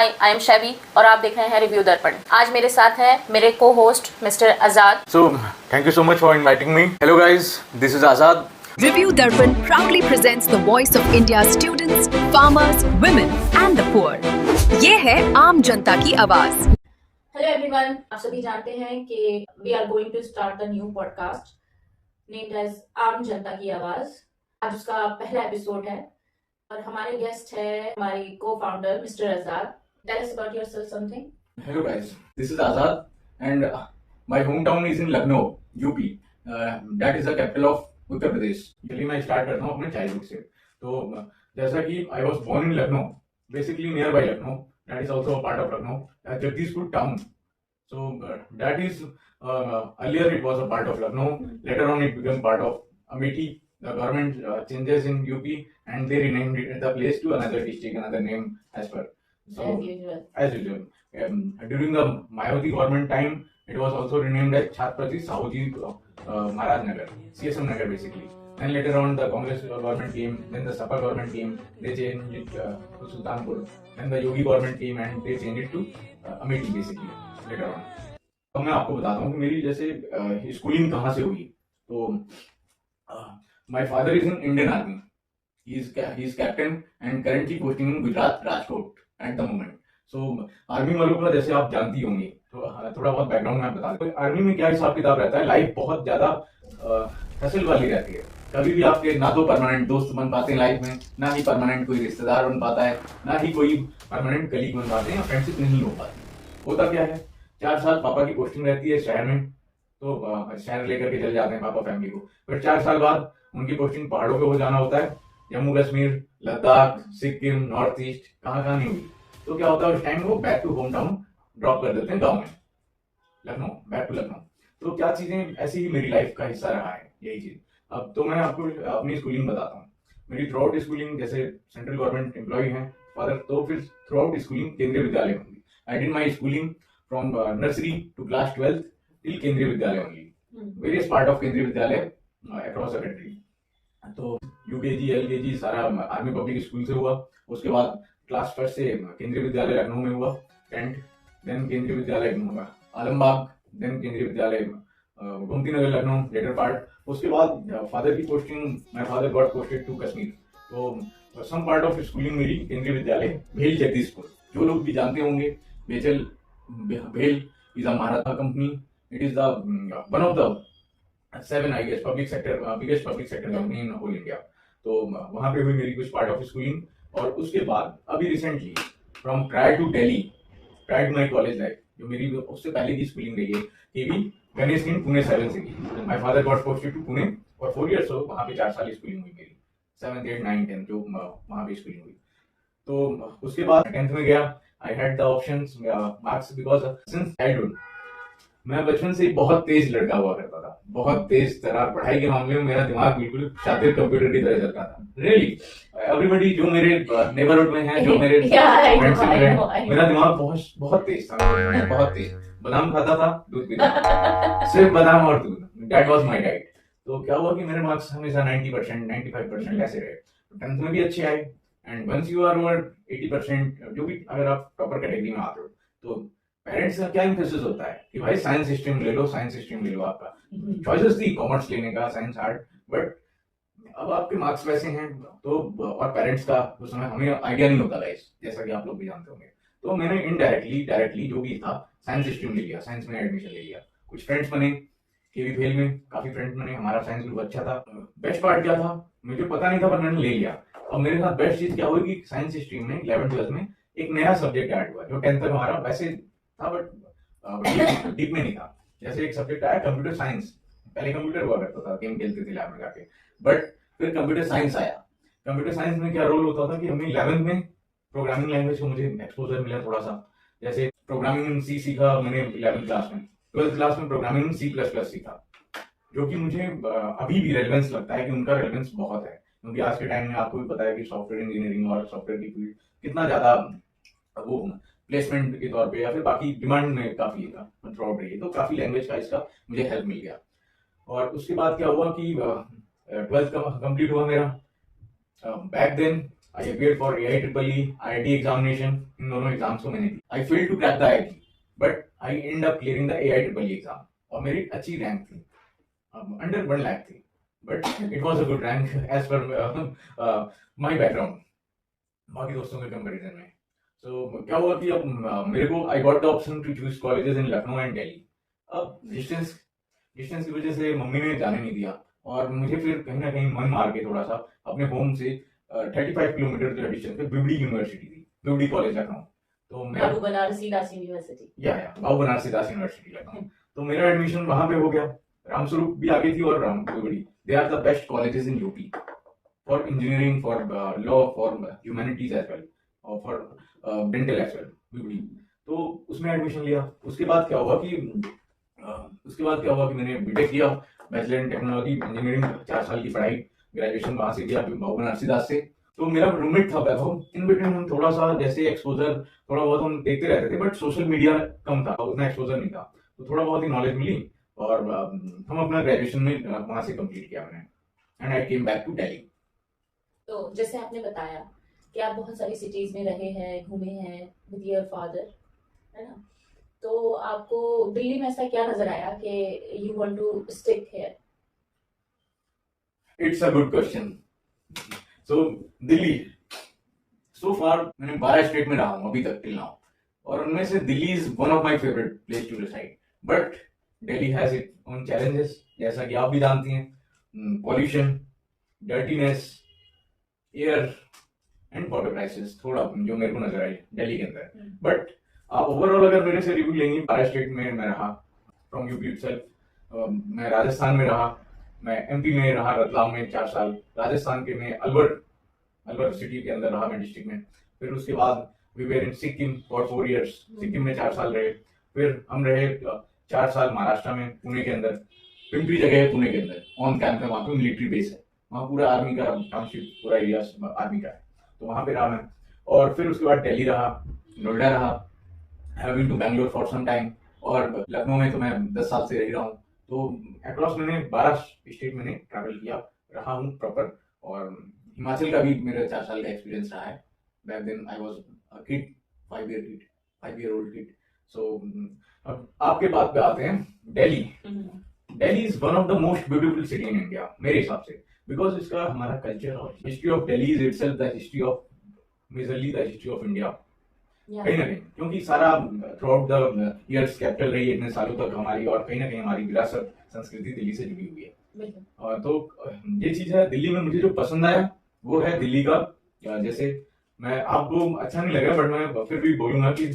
Hi, I am Shaivi और आप देख रहे हैं रिव्यू दर्पण। आज मेरे साथ हैं मेरे को host mister Azad. So, thank you so much for inviting me. Hello guys, this is Azad. Review Darpan proudly presents the voice of India's students, farmers, women and the poor. ये है आम जनता की आवाज। हेलो एवरीवन, आप सभी जानते हैं कि we are going to start the new podcast named as आम जनता की आवाज। आज उसका पहला एपिसोड है और हमारे गेस्ट है हमारी को founder mister Azad. Tell us about yourself something. Hello guys, this is Azad and my hometown is in Lucknow, UP. That is the capital of Uttar Pradesh. चलिए मैं स्टार्ट करता हूँ अपने चाइल्डहुड से। तो जैसा कि I was born in Lucknow, basically nearby Lucknow. That is also a part of Lucknow, Jagdishpur town. So that is earlier it was a part of Lucknow. Later on it became part of Amethi. The government changes in UP and they renamed it the place to another district, another name as per. So as usual. During the Mayawati government time, it was also renamed as Chhatrapati Sahuji Maharaj Nagar, CSM Nagar basically. And later on the Congress government came, then the Sapa government came, they changed it to Sultanpur. Then the Yogi government came and they changed it to Amethi basically later on. अब मैं आपको बताता हूँ कि मेरी जैसे schooling कहाँ से हुई। तो my father is in Indian Army. He is captain and currently posting in Gujarat, Rajkot at the moment. So army वालों का जैसे आप जानती होंगी, तो थोड़ा बहुत बैकग्राउंड में बता दूं। आर्मी में क्या हिसाब किताब रहता है, लाइफ बहुत ज्यादा हसल वाली रहती है। कभी भी आपके ना तो परमानेंट दोस्त बन पाते हैं लाइफ में, ना ही परमानेंट कोई रिश्तेदार बन पाता है, ना ही कोई परमानेंट कलीग बन पाते हैं, फ्रेंडशिप नहीं हो पाती। होता क्या है, 4 साल पापा की पोस्टिंग रहती है शहर में, तो शहर लेकर के चले जाते हैं पापा फैमिली को। फिर 4 साल बाद उनकी पोस्टिंग पहाड़ों पे हो जाना होता है, जम्मू कश्मीर, लद्दाख, सिक्किम, नॉर्थ ईस्ट, कहाँ नहीं हुई। तो क्या होता है, उस टाइम वो back to hometown drop कर देते हैं गाँव में, लखनऊ, बैक टू लखनऊ। तो क्या चीजें ऐसी ही मेरी लाइफ का हिस्सा रहा है यही चीज। अब तो मैं आपको अपनी स्कूलिंग बताता हूँ। मेरी थ्रू आउट स्कूलिंग, जैसे सेंट्रल गवर्नमेंट एम्प्लॉय है फादर, तो फिर throughout schooling Kendriya Vidyalaya होंगी। I did my schooling from nursery to class 12 till Kendriya Vidyalaya होंगी, various part of Kendriya Vidyalaya across the country. तो यूकेजी एलकेजी सारा आर्मी पब्लिक स्कूल से हुआ। उसके बाद क्लास 1 से केंद्रीय विद्यालय लखनऊ में हुआ, 10th, देन केंद्रीय विद्यालय Alambagh, then Kendriya Vidyalaya Gomti Nagar Lucknow later part. उसके बाद फादर की posting, my father got posted to Kashmir. तो सम पार्ट ऑफ स्कूलिंग मेरी केंद्रीय विद्यालय भेल जगदीशपुर। जो लोग भी जानते होंगे, भेल is a Maharaja company. It is the one of the 7 I guess biggest public sector company in whole India. तो वहाँ पे हुई मेरी कुछ पार्ट ऑफ स्कूलिंग। और उसके बाद अभी recently from prior to Delhi, prior to my college life, जो मेरी उससे पहले की स्कूलिंग रही है, केवी गणेश हिंद पुणे 7 से की। My father got posted to Pune और 4 years हो वहाँ पे 4 साल स्कूलिंग हुई मेरी, 7th 8th 9th 10th जो वहाँ पे स्कूलिंग हुई। तो उसके बाद 10th में गया। I had the options marks because since childhood मैं बचपन से बहुत तेज लड़का हुआ करता था, बहुत तेज तरह। पढ़ाई के मामले में मेरा दिमाग बिल्कुल शातिर कंप्यूटर की तरह चलता था। रियली एवरीबॉडी जो मेरे नेबरहुड में है, जो मेरे फ्रेंडशिप में है, मेरा दिमाग बहुत तेज था, बहुत तेज। बादाम खाता था, दूध पीता था, सिर्फ बादाम और दूध, दैट वाज माय डाइट। तो क्या हुआ कि मेरे मार्क्स हमेशा 90% 95% ऐसे रहे। 10th में भी अच्छे आए and once you are over 80%, जो भी अगर आप टॉपर कैटेगरी में आते हो, तो पेरेंट्स का क्या इंफोसिस होता है कि भाई साइंस स्ट्रीम ले लो, साइंस स्ट्रीम ले लो। आपका चॉइसेस थी कॉमर्स लेने का, साइंस आर्ट, बट अब आपके मार्क्स वैसे हैं तो, और पेरेंट्स का उस समय हमें आइडिया नहीं होता गाइस, जैसा कि आप लोग भी जानते होंगे। तो मैंने इनडायरेक्टली डायरेक्टली जो भी था साइंस स्ट्रीम ले लिया, साइंस में एडमिशन ले लिया। कुछ फ्रेंड्स बने केवी भेल में, काफी फ्रेंड्स बने, हमारा साइंस ग्रुप अच्छा था। बेस्ट पार्ट क्या था, मुझे पता नहीं था पर मैंने ले लिया। और मेरे साथ बेस्ट चीज क्या हुई कि साइंस स्ट्रीम में 11th 12th में एक नया सब्जेक्ट ऐड हुआ, जो 10th तक हमारा वैसे था बट डीप में नहीं था। जैसे एक सब्जेक्ट आया कंप्यूटर साइंस, पहले कंप्यूटर हुआ करता था, गेम खेलते थे लैब में जाके, बट फिर कंप्यूटर साइंस आया। कंप्यूटर साइंस में क्या रोल होता था कि हमें 11th में प्रोग्रामिंग लैंग्वेज को मुझे एक्सपोजर मिला थोड़ा सा। जैसे प्रोग्रामिंग इन सी सीखा मैंने 11th क्लास में, 12th क्लास में प्रोग्रामिंग इन C++ सीखा, जो कि मुझे अभी भी रेलेवेंस लगता है कि उनका रेलेवेंस बहुत है। क्योंकि आज के टाइम में आपको भी पता है कि सॉफ्टवेयर इंजीनियरिंग और सॉफ्टवेयर की फील्ड कितना ज्यादा वो प्लेसमेंट के तौर पे या फिर बाकी डिमांड में काफी थ्रू आउट रही है। तो काफी लैंग्वेज का इसका मुझे हेल्प मिल गया। और उसके बाद क्या हुआ कि 12th का कंप्लीट हुआ मेरा। Back then I appeared for AIEEE IIT examination, इन दोनों एग्जाम्स को मैंने दी। I failed to crack the IIT but I end up clearing the AIEEE exam और मेरी अच्छी रैंक थी, अंडर 1 लाख थी, but it was a good rank as per my background बाकी दोस्तों के कंपैरिजन में। सो क्या हुआ कि अब मेरे को I got the option to choose colleges in Lucknow and Delhi. अब डिस्टेंस की वजह से मम्मी ने जाने नहीं दिया और मुझे फिर कहीं ना कहीं मन मार के थोड़ा सा अपने होम से 35 किलोमीटर डिस्टेंस पे बिबड़ी यूनिवर्सिटी थी, बिबड़ी कॉलेज लखनऊ। तो बाबू बनारसी दास यूनिवर्सिटी, बाबू बनारसी दास यूनिवर्सिटी लखनऊ। तो मेरा एडमिशन वहां पे हो गया। रामस्वरूप भी आगे थी और BBD, they are the best colleges in UP for engineering, for law, for humanities as well और for dental as well, BBD. तो उसमें एडमिशन लिया। उसके बाद क्या हुआ कि मैंने बीटेक किया, बैचलर इन टेक्नोलॉजी इंजीनियरिंग, 4 साल की पढ़ाई, ग्रेजुएशन वहां से किया बाबू बनारसी दास से। तो मेरा रूममेट था वैभव। इन बिटवीन हम थोड़ा सा जैसे एक्सपोजर थोड़ा बहुत हम देखते रहते थे, बट सोशल मीडिया कम था, उतना एक्सपोजर नहीं था, तो थोड़ा बहुत ही नॉलेज मिली और हम अपना ग्रेजुएशन में वहां से कंप्लीट किया मैंने, and I came back to Delhi. तो जैसे आपने बताया कि आप बहुत सारी सिटीज में रहे हैं, घूमे हैं विद योर फादर, है ना, तो आपको दिल्ली में ऐसा क्या नजर आया कि you want to stick here? It's a good question. So Delhi, so far मैंने 12 स्टेट में रहा हूँ अभी तक टिल नाउ, और उनमें से Delhi is one of my favourite place to reside, but Delhi has its own challenges, जैसा कि आप भी जानती हैं, pollution, dirtiness, air and water crisis, थोड़ा जो मेरे को नजर आई दिल्ली के अंदर। बट ओवरऑल अगर मेरे से रिव्यू लेंगे, 12 स्टेट में मैं रहा, फ्रॉम यूपी इटसेल्फ, मैं राजस्थान में रहा, मैं MP में रहा, रतलाम में 4 साल, राजस्थान के में अलवर सिटी के अंदर रहा मैं, डिस्ट्रिक्ट में। फिर उसके बाद we were in Sikkim for 4 years, Sikkim में 4 साल रहे। फिर हम रहे 4 साल महाराष्ट्र में, पुणे के अंदर, पिंपरी जगह है पुणे के अंदर, ऑन कैंप है, वहाँ पे मिलिट्री बेस है, वहाँ पूरा आर्मी का टाउनशिप, पूरा एरिया आर्मी का है, तो वहाँ पे रहा मैं। और फिर उसके बाद दिल्ली रहा, नोएडा रहा, have been to Bangalore for some time, और लखनऊ में तो मैं 10 साल से रह रहा हूँ। तो अक्रॉस मैंने 12 स्टेट मैंने ट्रैवल किया, रहा हूँ प्रॉपर। और हिमाचल का भी मेरा 4 साल का एक्सपीरियंस रहा है। Back then I was a kid, 5 year old kid। So अब आपके बात पे आते हैं, Delhi. Delhi is one of the most beautiful city in India मेरे हिसाब से, बिकॉज इसका हमारा कल्चर और history of Delhi is itself the history of, majorly the history of India, कहीं ना कहीं, क्योंकि सारा throughout the years capital रही है इतने सालों तक हमारी, और कहीं ना कहीं हमारी विरासत, संस्कृति दिल्ली से जुड़ी हुई है। और तो ये चीज है दिल्ली में मुझे जो पसंद आया वो है दिल्ली का, जैसे मैं, आपको अच्छा नहीं लगा बट मैं फिर भी बोलूंगा कि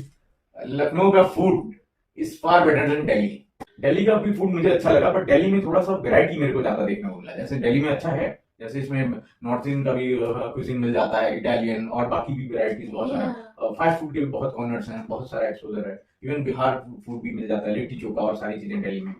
लखनऊ का food is far better than Delhi. Delhi का भी फूड मुझे अच्छा लगा, बट दिल्ली में थोड़ा सा वैरायटी मेरे को ज्यादा देखने को मिला। जैसे दिल्ली में अच्छा है, जैसे इसमें नॉर्थ इंडियन का भी क्विजीन मिल जाता है, इटालियन और बाकी भी वैरायटीज बहुत सारे, फास्ट फूड के भी बहुत कॉर्नर्स हैं, बहुत सारा एक्सपोजर है, इवन बिहार फूड भी मिल जाता है, लिट्टी चोखा और सारी चीजें दिल्ली में।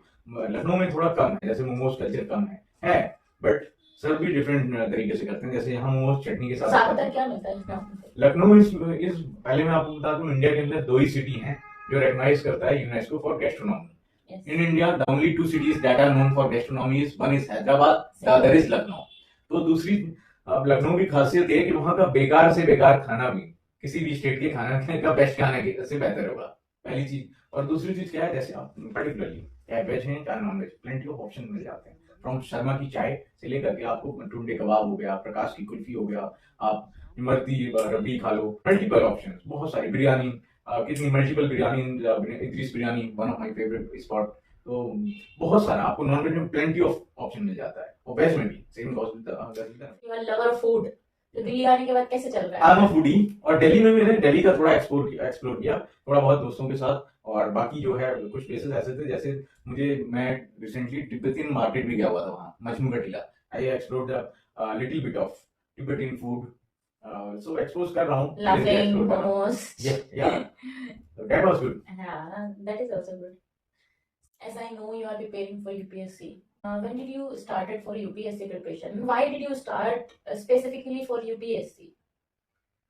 लखनऊ में थोड़ा कम है, जैसे मोमोज कल्चर कम है बट सर्व भी डिफरेंट तरीके से करते हैं। जैसे यहाँ मोमोज चटनी के साथ क्या मिलता है लखनऊ इस पहले मैं आपको बता दूं, इंडिया के अंदर 2 ही सिटी हैं जो रिकॉग्नाइज करता है UNESCO for gastronomy. In India, the only 2 cities that are known for gastronomy is, one is Hyderabad, the other is Lucknow। तो दूसरी, अब लखनऊ की खासियत है कि वहाँ का बेकार से बेकार खाना भी किसी भी स्टेट के खाने का बेस्ट खाने से बेहतर होगा, पहली चीज। और दूसरी चीज क्या है, जैसे आप पर्टिकुलरली चाहे वेज है चाहे non veg, plenty of option मिल जाते हैं, फ्रॉम शर्मा की चाय से लेकर के आपको टुंडे कबाब हो गया, प्रकाश की कुल्फी हो गया, आप इमरती रबड़ी खा लो, मल्टीपल ऑप्शन, बहुत सारी बिरयानी, कितनी multiple biryani, Idris biryani one of my favourite spot. तो बहुत सारा आपको नॉन वेज में प्लेंटी ऑफ ऑप्शन मिल जाता है, और वेज में भी same goes with the you are lover of food. तो दिल्ली आने के बाद कैसे चल रहा है? आई एम अ फूडी, और दिल्ली में मैंने दिल्ली का थोड़ा एक्सप्लोर किया थोड़ा बहुत दोस्तों के साथ, और बाकी जो है कुछ प्लेसेस ऐसे थे, जैसे मैं रिसेंटली तिब्बतियन मार्केट भी गया हुआ था, वहाँ मजनू का टीला, I explored the little bit of Tibetan food, so expose कर रहा हूँ, laughing momos, yeah so that was good, that is also good। As I know you are preparing for UPSC, when did you started for UPSC preparation? Why did you start specifically for UPSC?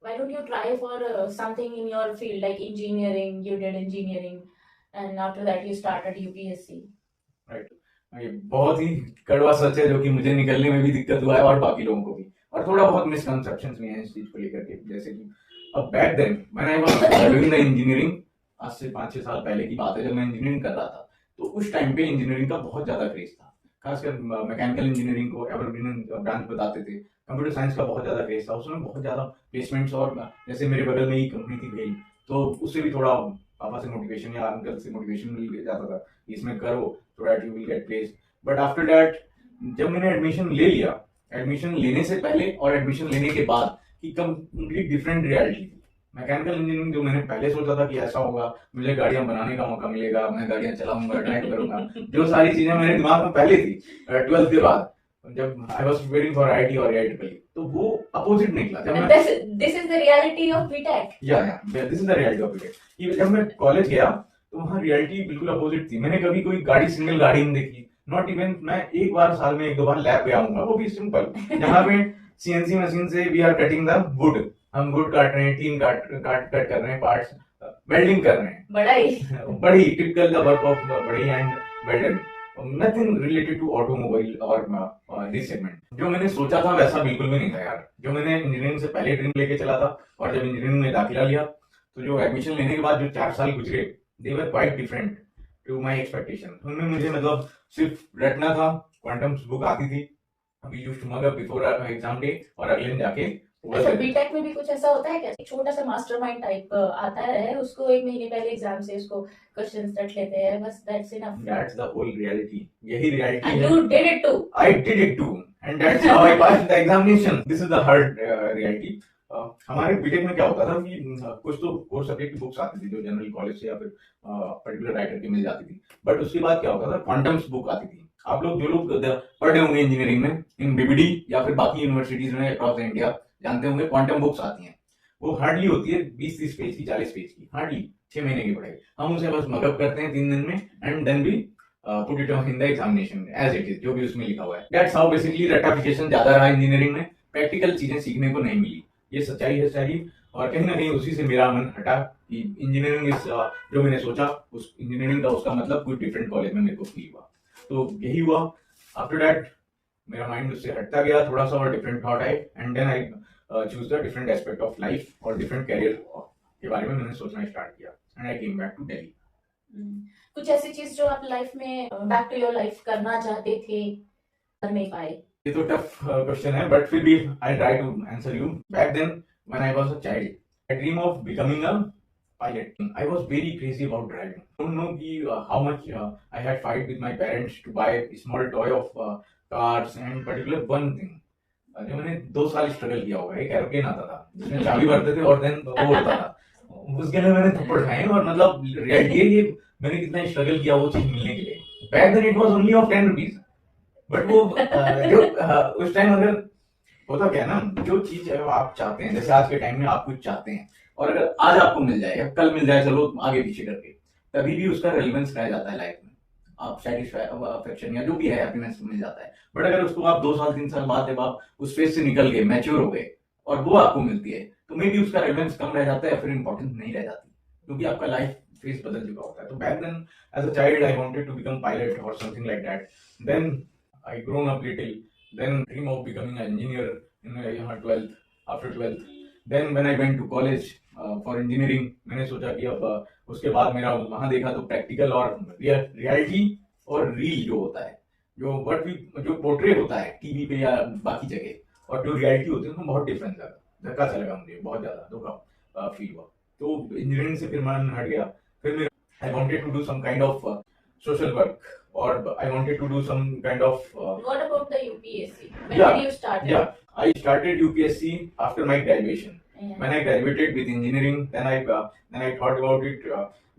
Why don't you try for something in your field like engineering? You did engineering and after that you started UPSC, right? ये बहुत ही कड़वा सच है जो कि मुझे निकलने में भी दिक्कत हुआ है और बाकी लोगों को भी। और थोड़ा बहुत मिसकंसेप्शंस भी हैं इस चीज को लेकर के, जैसे कि अब back then when I was doing the engineering, आज से 5-6 साल पहले की बात है जब मैं इंजीनियरिंग कर रहा था, तो उस टाइम पे इंजीनियरिंग का बहुत ज्यादा क्रेज था, खासकर मैकेनिकल इंजीनियरिंग को एवरग्रीन ब्रांच बताते थे। कंप्यूटर साइंस का बहुत ज्यादा क्रेज था, उसमें बहुत ज्यादा प्लेसमेंट्स, और जैसे मेरे बगल में ही कंपनी थी भेल, तो उससे भी थोड़ा पापा से मोटिवेशन या अंकल से मोटिवेशन मिल जाता था कि इसमें करो so that you will get place. But after that जब मैंने एडमिशन ले लिया, एडमिशन लेने से पहले और एडमिशन लेने के बाद की कंप्लीट डिफरेंट रियलिटी थी। मैकेनिकल इंजीनियरिंग जो मैंने पहले सोचा था कि ऐसा होगा, मुझे गाड़ियां बनाने का मौका मिलेगा, मैं गाड़ियां चलाऊंगा, ड्राइव करूंगा, जो सारी चीजें मेरे दिमाग में पहले थी 12th के बाद, जब I was preparing for IT और आईआईटी ट्रिपल, तो वो अपोजिट निकला। जब मैं this is the reality of BTech. या this is the reality of BTech कि जब मैं कॉलेज गया तो वहाँ रियलिटी बिल्कुल अपोजिट थी। मैंने कभी कोई गाड़ी, सिंगल गाड़ी नहीं देखी, नॉट इवन मैं एक बार साल में 1-2 बार लैब गया हूँ, वो भी सिंपल, जहाँ पे सीएनसी मशीन से we are cutting the wood, हम वुड काट रहे हैं, टीन कट कर रहे हैं, पार्ट्स वेल्डिंग कर रहे हैं, बड़ी टिपिकल द वर्क ऑफ बड़ी and welder, nothing related to automobile और दिस सेगमेंट। जो मैंने सोचा था वैसा बिल्कुल भी नहीं था यार, जो मैंने इंजीनियरिंग से पहले ड्रीम लेके चला था, और जब इंजीनियरिंग में दाखिला लिया तो जो एडमिशन लेने के बाद जो 4 साल गुजरे, they were quite different to my expectation. उनमें मुझे मतलब सिर्फ रटना था, क्वांटम्स बुक आती थी, we used to mug up before exam day, और अगले दिन जाके अच्छा, बीटेक में भी कुछ ऐसा होता है क्या? एक छोटा सा मास्टरमाइंड टाइप आता है, उसको 1 महीने पहले एग्जाम से उसको क्वेश्चंस रट लेते हैं, बस that's enough. That's the whole reality, यही रियलिटी है। You did it too. I did it too, and that's how I passed the examination. This is the hard reality. हमारे बीटेक में क्या होता था कि कुछ तो कोर्स सब्जेक्ट की बुक्स आती थी जो जनरल कॉलेज से या फिर पर्टिकुलर राइटर की मिल जाती थी, बट उसके बाद क्या होता था, क्वांटम्स बुक आती थी। आप लोग जो लोग पढ़ रहे होंगे इंजीनियरिंग में, इन बीबीडी या फिर बाकी यूनिवर्सिटीज में अक्रॉस इंडिया जानते होंगे, क्वांटम बुक्स आती हैं, वो हार्डली होती है 20-30 पेज की, 40 पेज की, हार्डली 6 महीने की पढ़ाई। हम उसे बस मगअप करते हैं 3 दिन में, एंड देन भी put it in the examination as it is, जो भी उसमें लिखा हुआ है। दैट्स हाउ बेसिकली रटाफिकेशन ज्यादा रहा इंजीनियरिंग में, प्रैक्टिकल चीजें सीखने को नहीं मिली, ये सच्चाई है सारी। और कहीं ना कहीं उसी से मेरा मन हटा कि इंजीनियरिंग इस जो मैंने सोचा उस इंजीनियरिंग का उसका मतलब कोई डिफरेंट कॉलेज में मेरे को फील हुआ, तो यही हुआ। आफ्टर दैट मेरा माइंड उससे हटता गया, थोड़ा सा और डिफरेंट थॉट आए, and then I choose the different aspect of life और डिफरेंट कैरियर के बारे में मैंने सोचना स्टार्ट किया, and I came back to Delhi. कुछ ऐसी चीज जो आप लाइफ में बैक टू योर लाइफ करना चाहते थे, कर नहीं पाए? ये तो टफ क्वेश्चन है, बट फिर भी I try to answer you. Back then when I was a child, I dream of becoming a pilot. I was very crazy about driving. I don't know how much I had fight with my parents to buy a small toy of cars, and particular one thing. जो मैंने 2 साल struggle किया होगा, एक aeroplane आता था जिसमें चाबी भरते थे और देन वो उड़ता था, उसके लिए मैंने थप्पड़ खाए, और मतलब रियलिटी है ये, मैंने कितना स्ट्रगल किया वो चीज मिलने के लिए। Back then it was only of 10 rupees, but वो जो उस टाइम अगर होता क्या ना, जो चीज आप चाहते हैं, जैसे आज के टाइम में आप कुछ चाहते हैं और अगर आज आपको मिल जाए या कल मिल जाए, चलो आगे पीछे करके, तभी भी उसका रेलेवेंस रह जाता है लाइफ में, आप सेटिस्फैक्शन या जो भी है हैप्पीनेस मिल जाता है। बट अगर उसको आप 2 साल 3 साल बाद जब आप उस फेज से निकल गए, मैच्योर हो गए, और वो आपको मिलती है, तो मे बी उसका रेलेवेंस कम रह जाता है या फिर इंपॉर्टेंस नहीं रह जाती, क्योंकि आपका लाइफ फेज बदल चुका होता है। तो back then as a child I wanted to become pilot और something like that. Then I grown up little, then dream of becoming an engineer in 12th, after 12th। Then when I went to college for engineering, मैंने सोचा कि अब उसके बाद मेरा वहां देखा तो प्रैक्टिकल और रियलिटी और रील जो होता है, जो पोर्ट्रेट होता है टीवी पे या बाकी जगह, और जो रियलिटी होती है उसमें बहुत डिफरेंस लगा, धक्का सा लगा मुझे, बहुत ज्यादा धोखा फील हुआ। तो इंजीनियरिंग से फिर मन हट गया, फिर मैं I wanted to do some kind of social work, और I wanted to do some kind of What about the UPSC? When did you start? Yeah, I started UPSC after my graduation. Yeah. When I graduated with engineering, then I thought about it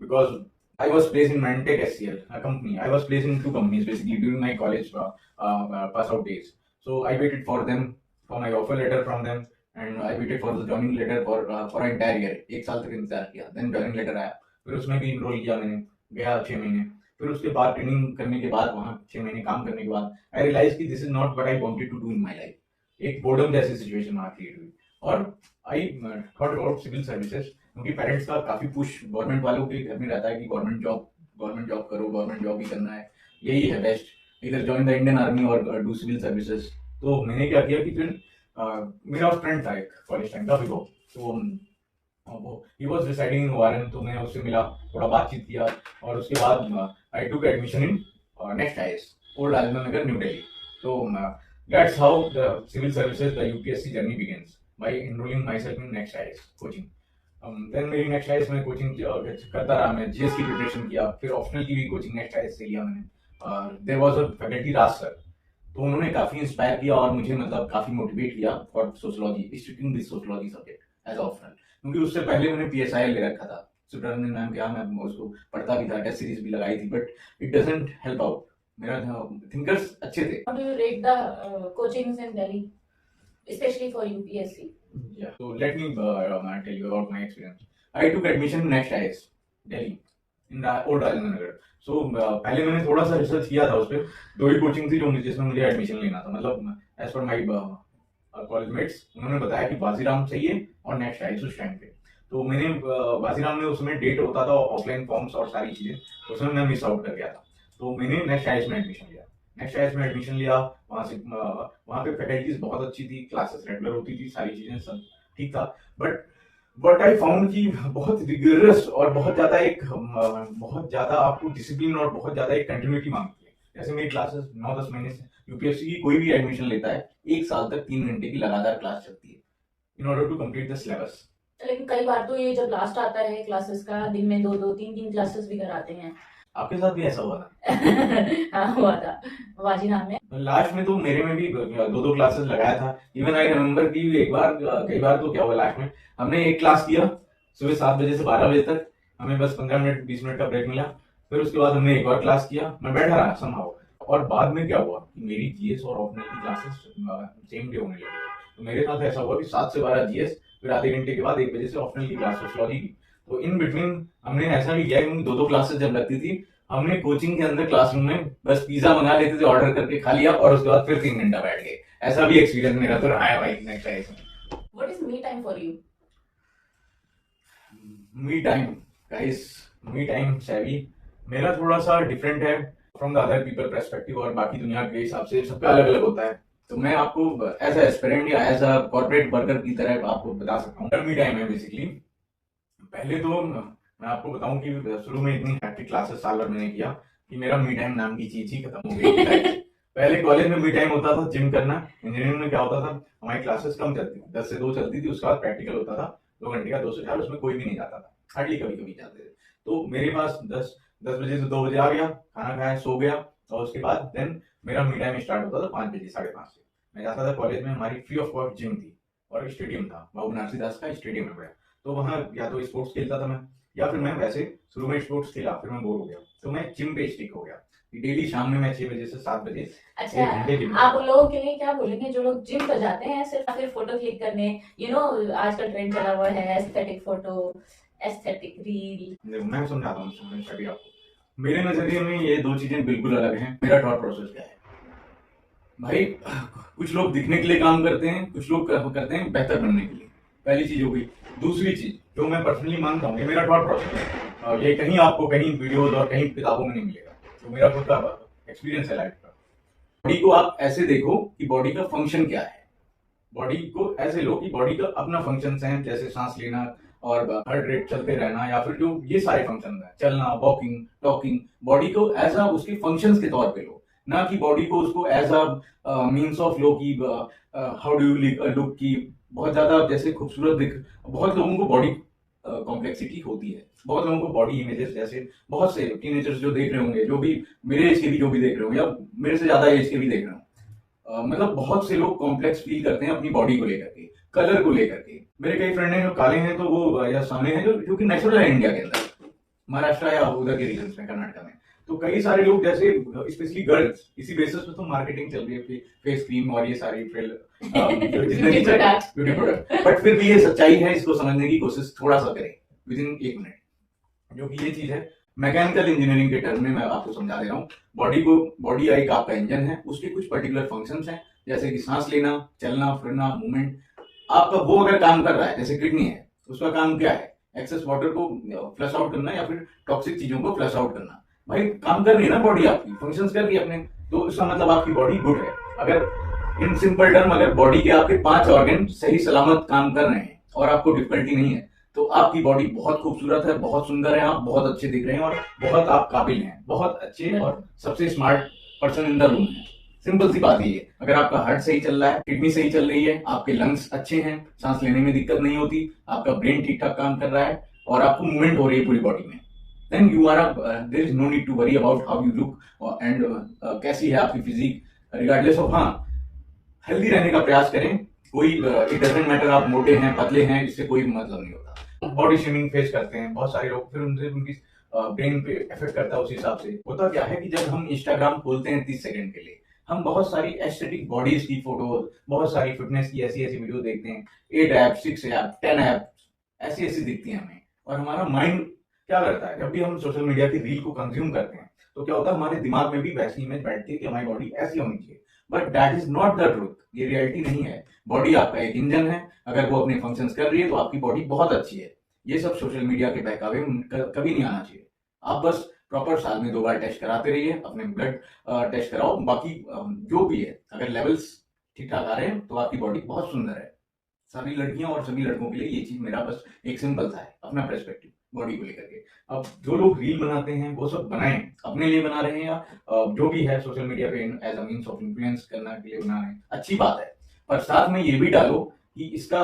because I was placed in Mantech SCL, a company. I was placed in 2 companies basically during my college pass out days. So I waited for them, for my offer letter from them, and I waited for the joining letter for an entire year. 1 साल तक इंतजार किया, then joining letter आया, फिर उसमें भी enroll किया मैंने, गया 6 महीने, फिर उसके बाद ट्रेनिंग करने के बाद, वहाँ 6 महीने काम करने के बाद, I realized कि this is not what I wanted to do in my life. एक बोर्डम जैसी सिचुएशन वहाँ क्रिएट हुई, और I thought about civil services, क्योंकि पेरेंट्स का काफी पुश गवर्नमेंट वालों के घर में रहता है कि गवर्नमेंट जॉब करो, गवर्नमेंट जॉब ही करना है, यही है बेस्ट, इधर ज्वाइन द इंडियन आर्मी और डू सिविल सर्विसेज। तो मैंने क्या किया कि फिर मेरा फ्रेंड था एक कॉलेज टाइम का विभो, तो वो ही वाज रिसाइडिंग इन वारन, तो मैं उससे मिला, थोड़ा बातचीत किया और उसके बाद I took admission in next IAS old Rajendra Nagar new Delhi. तो that's how the civil services, the UPSC journey begins by enrolling myself in next IAS coaching. Then मेरी नेक्स्ट आईएएस में कोचिंग करता रहा, मैं जीएस की प्रिपरेशन किया, फिर ऑप्शनल की भी कोचिंग नेक्स्ट आईएएस से लिया मैंने. There was a faculty Raj sir, तो उन्होंने काफी इंस्पायर किया और मुझे मतलब काफी मोटिवेट किया for sociology, studying this sociology subject as optional, क्योंकि उससे पहले मैंने पीएसआई ले रखा था. सुब्रमण्यन मैम क्या, मैं उसको पढ़ता भी था, टेस्ट सीरीज भी लगाई थी, but it doesn't help out. मेरा थिंकर्स अच्छे थे. How do you rate the coachings in Delhi, especially for UPSC? Yeah, so let me tell you about my experience. I took admission in next IAS Delhi in the old Rajendra Nagar. So पहले मैंने थोड़ा सा research किया था उस पर. दो ही coaching थी जो मुझे, जिसमें मुझे एडमिशन लेना था, मतलब as per my college mates उन्होंने बताया कि बाजीराम चाहिए और नेक्स्ट आईएएस उस टाइम पे. तो मैंने बाजीराम में उसमें डेट होता था, ऑफलाइन फॉर्म्स और सारी चीजें, उसमें मैं मिस आउट कर गया था. तो मैंने नेक्स्ट आईएएस में एडमिशन लिया. नेक्स्ट आईएएस में एडमिशन लिया, वहाँ पे फैकल्टीज बहुत अच्छी थी, क्लासेस रेगुलर होती थी, सारी चीजें सब ठीक था. बट आई फाउंड कि बहुत रिगरस और बहुत ज्यादा आपको डिसिप्लिन और बहुत ज्यादा एक कंटिन्यूटी मांगती है. जैसे मेरी क्लासेस 9-10 महीने से, यूपीएससी की कोई भी एडमिशन लेता है 1 साल तक 3 घंटे की लगातार क्लास चलती है in order to complete the syllabus. लेकिन कई बार तो ये जब लास्ट आता है क्लासेस का, दिन में 2-2, 3-3 क्लासेस भी कराते हैं. आपके साथ भी ऐसा हुआ था? हाँ, हुआ था वाजीराम में. लास्ट में तो मेरे में भी 2-2 क्लासेस लगाया था. इवन आई रिमेम्बर कि एक बार, कई बार तो क्या हुआ, लास्ट में हमने एक क्लास किया सुबह 7 बजे से 12 बजे तक, हमें बस 15 मिनट 20 मिनट का ब्रेक मिला. फिर उसके बाद हमने एक और क्लास किया, मैं बैठा रहा समहाउ. और बाद में क्या हुआ कि मेरी जीएस और ऑप्शनल की क्लासेस सेम डे होने लगी. तो मेरे साथ ऐसा हुआ कि 7 से 12 जीएस, फिर आधे घंटे के बाद 1 बजे से ऑप्शनल की क्लास सोशियोलॉजी की. तो इन बिटवीन हमने ऐसा भी किया कि 2-2 क्लासेस जब लगती थी, हमने कोचिंग के अंदर क्लासरूम में बस पिज्जा मंगा लेते थे, ऑर्डर करके खा लिया और उसके बाद फिर 3 घंटा बैठ गए. ऐसा भी एक्सपीरियंस मेरा तो रहा है भाई नेक्स्ट आईएएस में. What is me time for you? Me time guys, me time savvy मेरा थोड़ा सा डिफरेंट है from the other people perspective, और बाकी दुनिया के हिसाब से सबका अलग अलग होता है. तो मैं आपको एज अ एस्पिरेंट या एज अ कॉर्पोरेट वर्कर की तरह आपको बता सकता हूँ. मी टाइम है बेसिकली. पहले तो मैं आपको बताऊं कि शुरू में इतनी हैक्टिक क्लासेस साल भर मैंने किया कि मेरा मी टाइम नाम की चीज ही खत्म हो गई. पहले कॉलेज में मी टाइम होता था जिम करना. इंजीनियरिंग में क्या होता था, हमारी क्लासेस कम चलती थी, 10 से 2 चलती थी, उसके बाद प्रैक्टिकल होता था 2 घंटे का, 2 से 4, उसमें कोई भी नहीं जाता था, हार्डली कभी कभी जाते थे. तो मेरे पास 10 बजे से 2 बजे आ गया, खाना खाया, सो गया, और उसके बाद देन मेरा मी टाइम स्टार्ट होता था 5 बजे, 5:30 से. मैं जाता था कॉलेज में, हमारी फ्री ऑफ कॉस्ट जिम थी और स्टेडियम था, बाबू नरसिंहदास का स्टेडियम है बड़ा. तो वहाँ या तो स्पोर्ट्स खेलता था मैं, या फिर मैं वैसे शुरू में स्पोर्ट्स खेला, फिर मैं बोर हो गया तो मैं जिम पे स्टिक हो गया. डेली शाम में मैं 6 बजे से 7 बजे. अच्छा, आप उन लोगों के लिए क्या बोलेंगे जो लोग जिम पर जाते हैं सिर्फ फोटो क्लिक करने? आजकल ट्रेंड चला हुआ है एस्थेटिक फोटो, एस्थेटिक रील. मैं समझाता हूँ सभी आपको. मेरे नजरिए में ये 2 चीजें बिल्कुल अलग हैं. मेरा थॉट प्रोसेस क्या है भाई, कुछ लोग दिखने के लिए काम करते हैं, कुछ लोग करते हैं बेहतर बनने के लिए. पहली चीज हो गई. दूसरी चीज जो मैं पर्सनली मानता हूँ, ये मेरा थॉट प्रोसेस है, ये कहीं आपको कहीं वीडियोज और कहीं किताबों में नहीं मिलेगा, तो मेरा खुद का एक्सपीरियंस है लाइफ का. बॉडी को आप ऐसे देखो कि बॉडी का फंक्शन क्या है. बॉडी को ऐसे लो कि बॉडी का अपना फंक्शन है, जैसे सांस लेना और हार्ट रेट चलते रहना, या फिर जो ये सारे फंक्शन है, चलना, वॉकिंग, टॉकिंग. बॉडी को एज अ उसके फंक्शंस के तौर पे लो, ना कि बॉडी को उसको एज अ मीन्स ऑफ लो की हाउ डू यू लुक की बहुत ज्यादा जैसे खूबसूरत दिख. बहुत लोगों को बॉडी कॉम्प्लेक्सिटी होती है, बहुत लोगों को बॉडी इमेजेस, जैसे बहुत से टीनेजर्स जो देख रहे होंगे, जो भी मेरे एज के भी जो भी देख रहे होंगे, या मेरे से ज्यादा एज के भी देख रहे हो, मतलब बहुत से लोग कॉम्प्लेक्स फील करते हैं अपनी बॉडी को लेकर के, कलर को लेकर के. मेरे कई फ्रेंड हैं जो काले हैं, तो वो या सामने हैं जो कि नेचुरल है इंडिया के अंदर, महाराष्ट्र या उधर के रीजन में, कर्नाटक में. तो कई सारे लोग जैसे स्पेशली गर्ल्स, इसी बेसिस पे तो मार्केटिंग चल रही है, फेस क्रीम और ये सारी जितने भी ब्यूटी प्रोडक्ट. बट फिर भी ये सच्चाई है, इसको समझने की कोशिश थोड़ा सा करें विद इन 1 मिनट. जो कि ये चीज है, मैकेनिकल इंजीनियरिंग के टर्म में मैं आपको समझा दे रहा हूँ. बॉडी एक आपका इंजन है, उसके कुछ पर्टिकुलर फंक्शंस हैं, जैसे कि सांस लेना, चलना फिरना, मूवमेंट. आपका वो अगर काम कर रहा है, जैसे किडनी है, उसका काम क्या है, एक्सेस वाटर को फ्लश आउट करना या फिर टॉक्सिक चीजों को फ्लश आउट करना. भाई काम कर रही है ना बॉडी, आपकी फंक्शंस कर रही है अपने, तो इसका मतलब आपकी बॉडी गुड है. अगर इन सिंपल टर्म, अगर बॉडी के आपके 5 ऑर्गन सही सलामत काम कर रहे हैं और आपको डिफिकल्टी नहीं है, तो आपकी बॉडी बहुत खूबसूरत है, बहुत सुंदर है, आप बहुत अच्छे दिख रहे हैं और बहुत आप काबिल हैं, बहुत अच्छे और सबसे smart person in the room है। सिंपल सी बात ये है, अगर आपका हार्ट सही चल रहा है, किडनी सही चल रही है, आपके लंग्स अच्छे हैं, सांस लेने में दिक्कत नहीं होती, आपका ब्रेन ठीक ठाक काम कर रहा है और आपको मूवमेंट हो रही है पूरी बॉडी में, then you are there is no need to worry about how you look and कैसी है आपकी फिजिक, रिगार्डलेस ऑफ। हाँ, हेल्दी रहने का प्रयास करें, कोई इट डजंट मैटर आप मोटे हैं पतले हैं, इससे कोई मतलब नहीं होता। बॉडी शेमिंग फेस करते हैं बहुत सारे लोग, फिर उनसे उनकी ब्रेन पे इफेक्ट करता है। उस हिसाब से होता क्या है कि जब हम इंस्टाग्राम खोलते हैं 30 सेकंड के लिए, हम बहुत सारी एस्थेटिक बॉडीज की फोटो, बहुत सारी फिटनेस की ऐसी ऐसी वीडियो देखते हैं, 8 ऐप 6 ऐप 10 ऐप ऐसी ऐसी दिखती हैं हमें, और हमारा माइंड क्या करता है, जब भी हम सोशल मीडिया की रील को कंज्यूम करते हैं तो क्या होता है, हमारे दिमाग में भी वैसी इमेज बैठती है कि हमारी बॉडी ऐसी होनी चाहिए, but that is not the truth. ये रियलिटी नहीं है। बॉडी आपका एक इंजन है, अगर वो अपने फंक्शंस कर रही है तो आपकी बॉडी बहुत अच्छी है। ये सब सोशल मीडिया के बहकावे कभी नहीं आना चाहिए। आप बस प्रॉपर साल में 2 बार टेस्ट कराते रहिए, अपने ब्लड टेस्ट कराओ, बाकी जो भी है, अगर लेवल्स ठीक ठाक आ रहे हैं तो आपकी बॉडी बहुत सुंदर है। सभी लड़कियों और सभी लड़कों के लिए ये चीज मेरा बस एक सिंपल सा है, अपना पर्सपेक्टिव बॉडी को लेकर के। अब जो लोग रील बनाते हैं वो सब बनाएं, अपने लिए बना रहे हैं या जो भी है सोशल मीडिया पे as a means of influence करने के लिए बना रहे हैं, अच्छी बात है, पर साथ में ये भी डालो कि इसका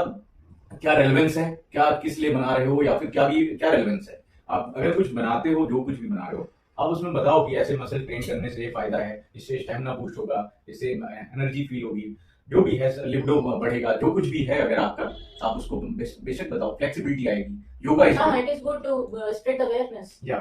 क्या रेलेवेंस है, क्या किस लिए बना रहे हो, या फिर क्या रेलेवेंस है। आप अगर कुछ बनाते हो, जो कुछ भी बना रहे हो, आप उसमें बताओ कि ऐसे मसल ट्रेन करने से ये फायदा है, इससे स्टेमिना बूस्ट होगा, इससे एनर्जी फील होगी, जो भी है लिबिडो बढ़ेगा, जो कुछ भी है अगर आपका, आप उसको बेशक बताओ, फ्लेक्सिबिलिटी आएगी। Yoga is it is good to spread awareness. या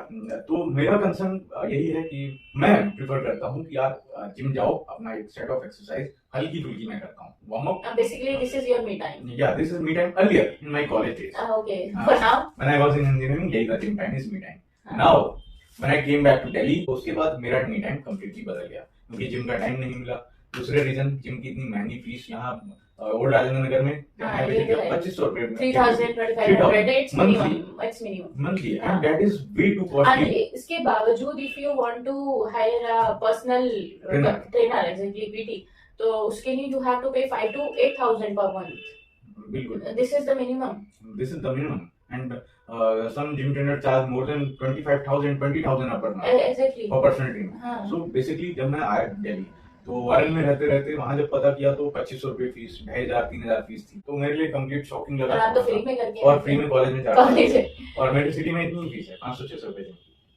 तो मेरा कंसर्न यही है कि मैं प्रिफर करता हूँ कि यार जिम जाओ, अपना एक सेट ऑफ एक्सरसाइज हल्की फुल्की मैं करता हूँ, warm up. Basically this is your me time. या this is me time earlier in my college days. Okay, for now when I was in engineering, यही था gym time is me time. Now when I came back to Delhi, उसके बाद मेरा me time completely बदल गया, क्योंकि gym का time नहीं मिला। दूसरे रीजन, जिम की इतनी महंगी फीस यहाँ ओल्ड राजेंद्र नगर में 2500 रुपए में, 3,500 it's minimum monthly, and that is way too costly. इसके बावजूद if you want to hire a personal trainer exactly PT, तो उसके लिए यू हैव टू पे 5 to 8,000 per month. बिल्कुल, This is the minimum. this is the minimum, and some gym trainer charge more than 25,000 20,000 per month Exactly. for personal training. हाँ. So basically जब मैं आया दिल्ली, तो वारन में रहते रहते वहाँ जब पता किया तो 2500 रुपए फीस, 2,500 3,000 फीस थी, तो मेरे लिए कंप्लीट शॉकिंग लगा। और आप तो फ्री में करके और फ्री में कॉलेज में जाता हूँ, और मेरी सिटी में इतनी फीस है 500-600 रुपए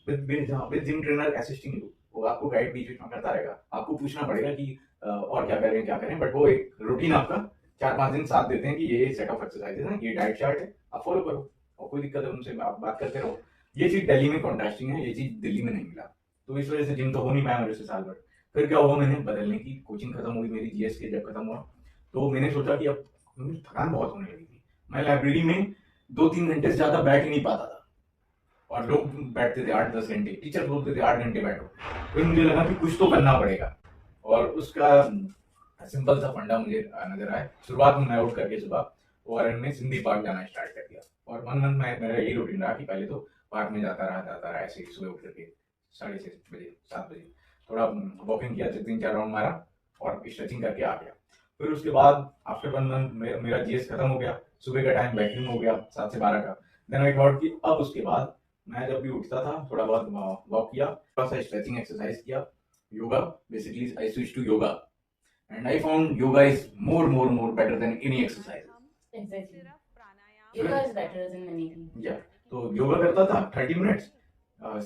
with gym trainer assisting you, वो आपको गाइड बीच में करता रहेगा, आपको पूछना पड़ेगा कि और क्या करें, बट वो एक रूटीन आपका 4-5 दिन साथ देते हैं कि ये सेट ऑफ एक्सरसाइजेज है, ये डाइट चार्ट है, आप फॉलो करो, और कोई दिक्कत है उनसे आप बात करते रहो। ये चीज दिल्ली में कॉन्ट्रास्टिंग है, ये चीज दिल्ली में नहीं मिला, तो इस वजह से जिम तो हो नहीं पाया मेरे से साल भर। फिर क्या हुआ, मैंने बदलने की कोचिंग खत्म हुई मेरी, जीएस के जब खत्म हुआ तो मैंने सोचा कि अब थकान बहुत होने लगी थी, मैं लाइब्रेरी में 2-3 घंटे से ज्यादा बैठ ही नहीं पाता था, और लोग बैठते थे 8-10 घंटे, टीचर बोलते थे 8 घंटे बैठो। फिर मुझे लगा कि कुछ तो करना पड़ेगा, और उसका सिंपल सा फंडा मुझे नजर आया। शुरुआत में मैं उठ करके सुबह वारन में सिंधी पार्क जाना स्टार्ट कर दिया, और 1 मंथ में मेरा यही रूटीन रहा कि पहले तो पार्क में जाता रहा ऐसे ही, सुबह उठ करके 6:30 बजे 7 बजे थोड़ा वॉकिंग किया, 3-4 राउंड मारा और स्ट्रेचिंग करके आ गया। फिर उसके बाद आफ्टर 1 मंथ मेरा जीएस खत्म हो गया, सुबह का टाइम बैकिंग हो गया 7 से 12 का। देन आई थॉट कि अब उसके बाद मैं जब भी उठता था थोड़ा बहुत वॉक किया, थोड़ा सा स्ट्रेचिंग एक्सरसाइज किया, yoga, basically I switch to yoga, and I found yoga is more better than any exercise. Exactly. Yoga is better than anything. Yeah. तो योगा करता था 30 मिनट्स,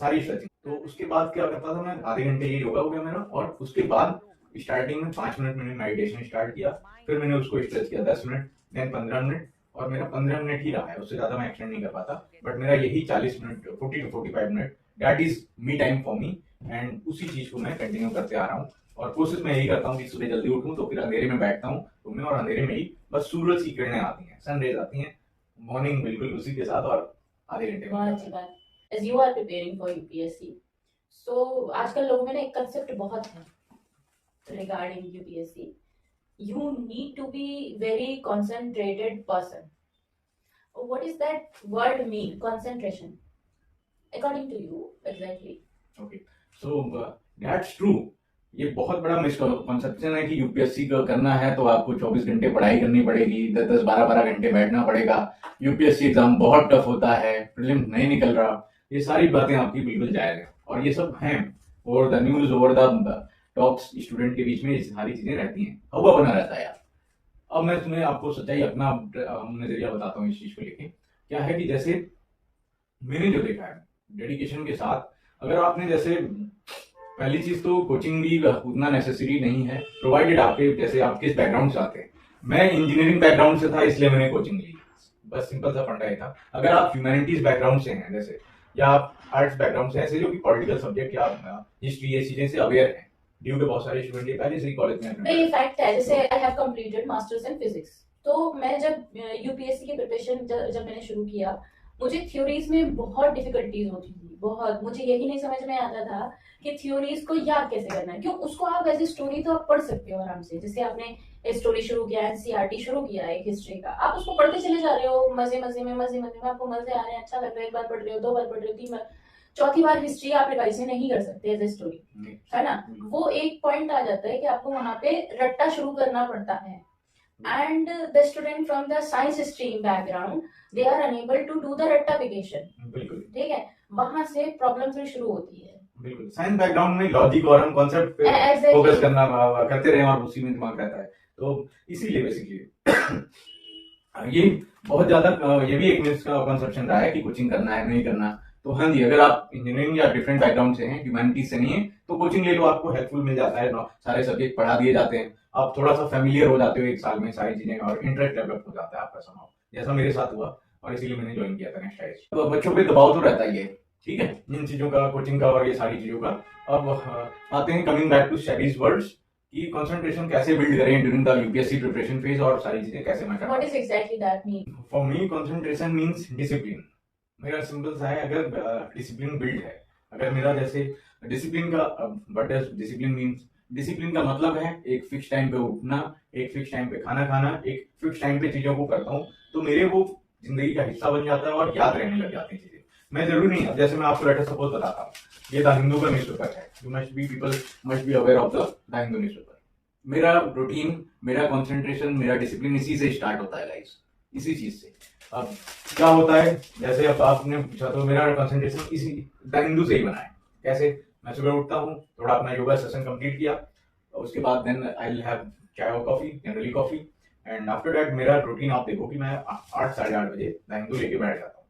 सारी स्ट्रेचिंग। तो उसके बाद क्या करता था मैं, आधे घंटे ये योगा हो गया मेरा, और उसके बाद स्टार्टिंग में 5 मिनट मैंने मेडिटेशन स्टार्ट किया, फिर मैंने उसको स्ट्रेच किया 10 मिनट, देन 15 मिनट, और मेरा 15 मिनट ही रहा है, उससे ज्यादा मैं एक्सटेंड नहीं कर पाता, बट मेरा यही 40 minute 40 to 45 minute that is me time for me, and उसी चीज को मैं कंटिन्यू करते आ रहा हूँ। और कोशिश मैं यही करता हूँ कि सुबह जल्दी उठूं, तो फिर अंधेरे में बैठता हूँ रूम में, और अंधेरे में ही बस सूरज की किरणें आती हैं, सनरेज आती हैं, मॉर्निंग बिल्कुल उसी के साथ, और आधे घंटे बहुत अच्छी बात। As you are preparing for UPSC, so आजकल लोगों में ना एक कंसेप्ट बहुत है regarding UPSC. You need to be very concentrated person. What is that word mean? Concentration. According to you, exactly. Okay, so that's true. ये बहुत बड़ा मिसकॉन्सेप्शन है कि यूपीएससी को करना है तो आपको 24 घंटे पढ़ाई करनी पड़ेगी, 10-10, 12-12 घंटे बैठना पड़ेगा, यूपीएससी एग्जाम बहुत टफ होता है, प्रीलिम नहीं निकल रहा। ये सारी बातें आपकी बिल्कुल जायज है और ये सब हैं over the news, over the talks, student के बीच में ये सारी चीजें रहती हैं, हवा बना रहता है यार। अब मैं तुम्हें आपको सच्चाई अपना नजरिया बताता हूँ इस चीज को लेके। क्या है कि जैसे मैंने जो देखा है डेडिकेशन के साथ, अगर आपने जैसे पहली चीज तो कोचिंग भी उतना नेसेसरी नहीं है, प्रोवाइडेड आपके जैसे आप किस बैकग्राउंड से आते हैं। मैं इंजीनियरिंग बैकग्राउंड से था इसलिए मैंने कोचिंग ली, बस सिंपल सा फंडा ही था। अगर आप ह्यूमैनिटीज बैकग्राउंड से हैं जैसे, या आप आर्ट्स बैकग्राउंड से ऐसे जो कि पॉलिटिकल सब्जेक्ट या हिस्ट्री ये चीजें से अवेयर हैं, ड्यू के बहुत सारे स्टूडेंट पहले से ही कॉलेज में ये फैक्ट है। जैसे I have completed masters in physics, तो मैं जब यूपीएससी की प्रिपरेशन जब मैंने शुरू किया, मुझे थ्योरीज में बहुत डिफिकल्टीज होती थी, बहुत। मुझे यही नहीं समझ में आता था कि थ्योरीज को याद कैसे करना है। क्यों, उसको आप एज ए स्टोरी तो आप पढ़ सकते हो आराम से। जैसे आपने स्टोरी शुरू किया, एनसीईआरटी शुरू किया एक हिस्ट्री का, आप उसको पढ़ते चले जा रहे हो मजे मजे में, आपको मजे आ रहे हैं, अच्छा लग रहा है, एक बार पढ़ रहे हो, 2 बार पढ़ रहे हो, 3 बार, चौथी बार हिस्ट्री आप रिवाइज नहीं कर सकते एज ए स्टोरी, है ना। वो एक पॉइंट आ जाता है कि आपको वहां पे रट्टा शुरू करना पड़ता है। And the student from the science stream background, they are unable to do the रट्टाफिकेशन, बिल्कुल ठीक है। वहां से प्रॉब्लम फिर शुरू होती है। बिल्कुल साइंस बैकग्राउंड में लॉजिक और हम कॉन्सेप्ट पे फोकस करना करते रहे और उसी में दिमाग रहता है, तो इसीलिए बेसिकली ये बहुत ज्यादा ये भी एक मिसकंसेप्शन रहा है कि कोचिंग करना है नहीं करना। तो हाँ जी, अगर आप इंजीनियरिंग या डिफरेंट बैकग्राउंड से हैं, ह्यूमैनिटीज से नहीं है, तो कोचिंग ले लो, आपको हेल्पफुल मिल जाता है, सारे सब्जेक्ट पढ़ा दिए जाते हैं, आप थोड़ा सा फेमिलियर हो जाते हो एक साल में सारी चीजें, और इंटरेस्ट डेवलप हो जाता है आपका समाव, जैसा मेरे साथ हुआ और इसीलिए मैंने ज्वाइन किया था नेक्स्ट टाइम। तो बच्चों पे दबाव तो रहता ही है, ठीक है, इन चीजों का, कोचिंग का और ये सारी चीजों का। अब आते हैं coming back to studies words कि कंसंट्रेशन कैसे बिल्ड करें during the UPSC preparation phase और सारी चीजें कैसे मैं करूं। What is exactly that mean? For me concentration means discipline. मेरा सिंपल सा है, अगर डिसिप्लिन बिल्ड है, अगर मेरा जैसे डिसिप्लिन का, what does discipline means? Discipline का मतलब है एक फिक्स टाइम पे उठना, एक फिक्स टाइम पे खाना खाना, एक फिक्स टाइम पे चीजों को करता हूँ तो मेरे वो जिंदगी का हिस्सा बन जाता है और याद रहने लग जाती है चीजें। मैं जरूरी नहीं, अब जैसे मैं आपको लेटर सपोज बताता हूँ, ये द हिंदू का न्यूज़पेपर है, you must be people must be aware of the Hindu newspaper. मेरा रूटीन, मेरा कंसंट्रेशन, मेरा डिसिप्लिन इसी से स्टार्ट होता है गाइस, इसी चीज से। अब क्या होता है, जैसे अब आपने पूछा तो मेरा कंसंट्रेशन इसी द हिंदू से ही बना है। कैसे? मैं सुबह उठता हूँ, थोड़ा अपना योगा सेशन कंप्लीट किया, उसके बाद देन आई विल हैव चाय और coffee, generally coffee, and after that मेरा रूटीन आप देखो कि मैं 8 साढ़े 8 बजे द हिंदू लेके बैठ जाता हूँ,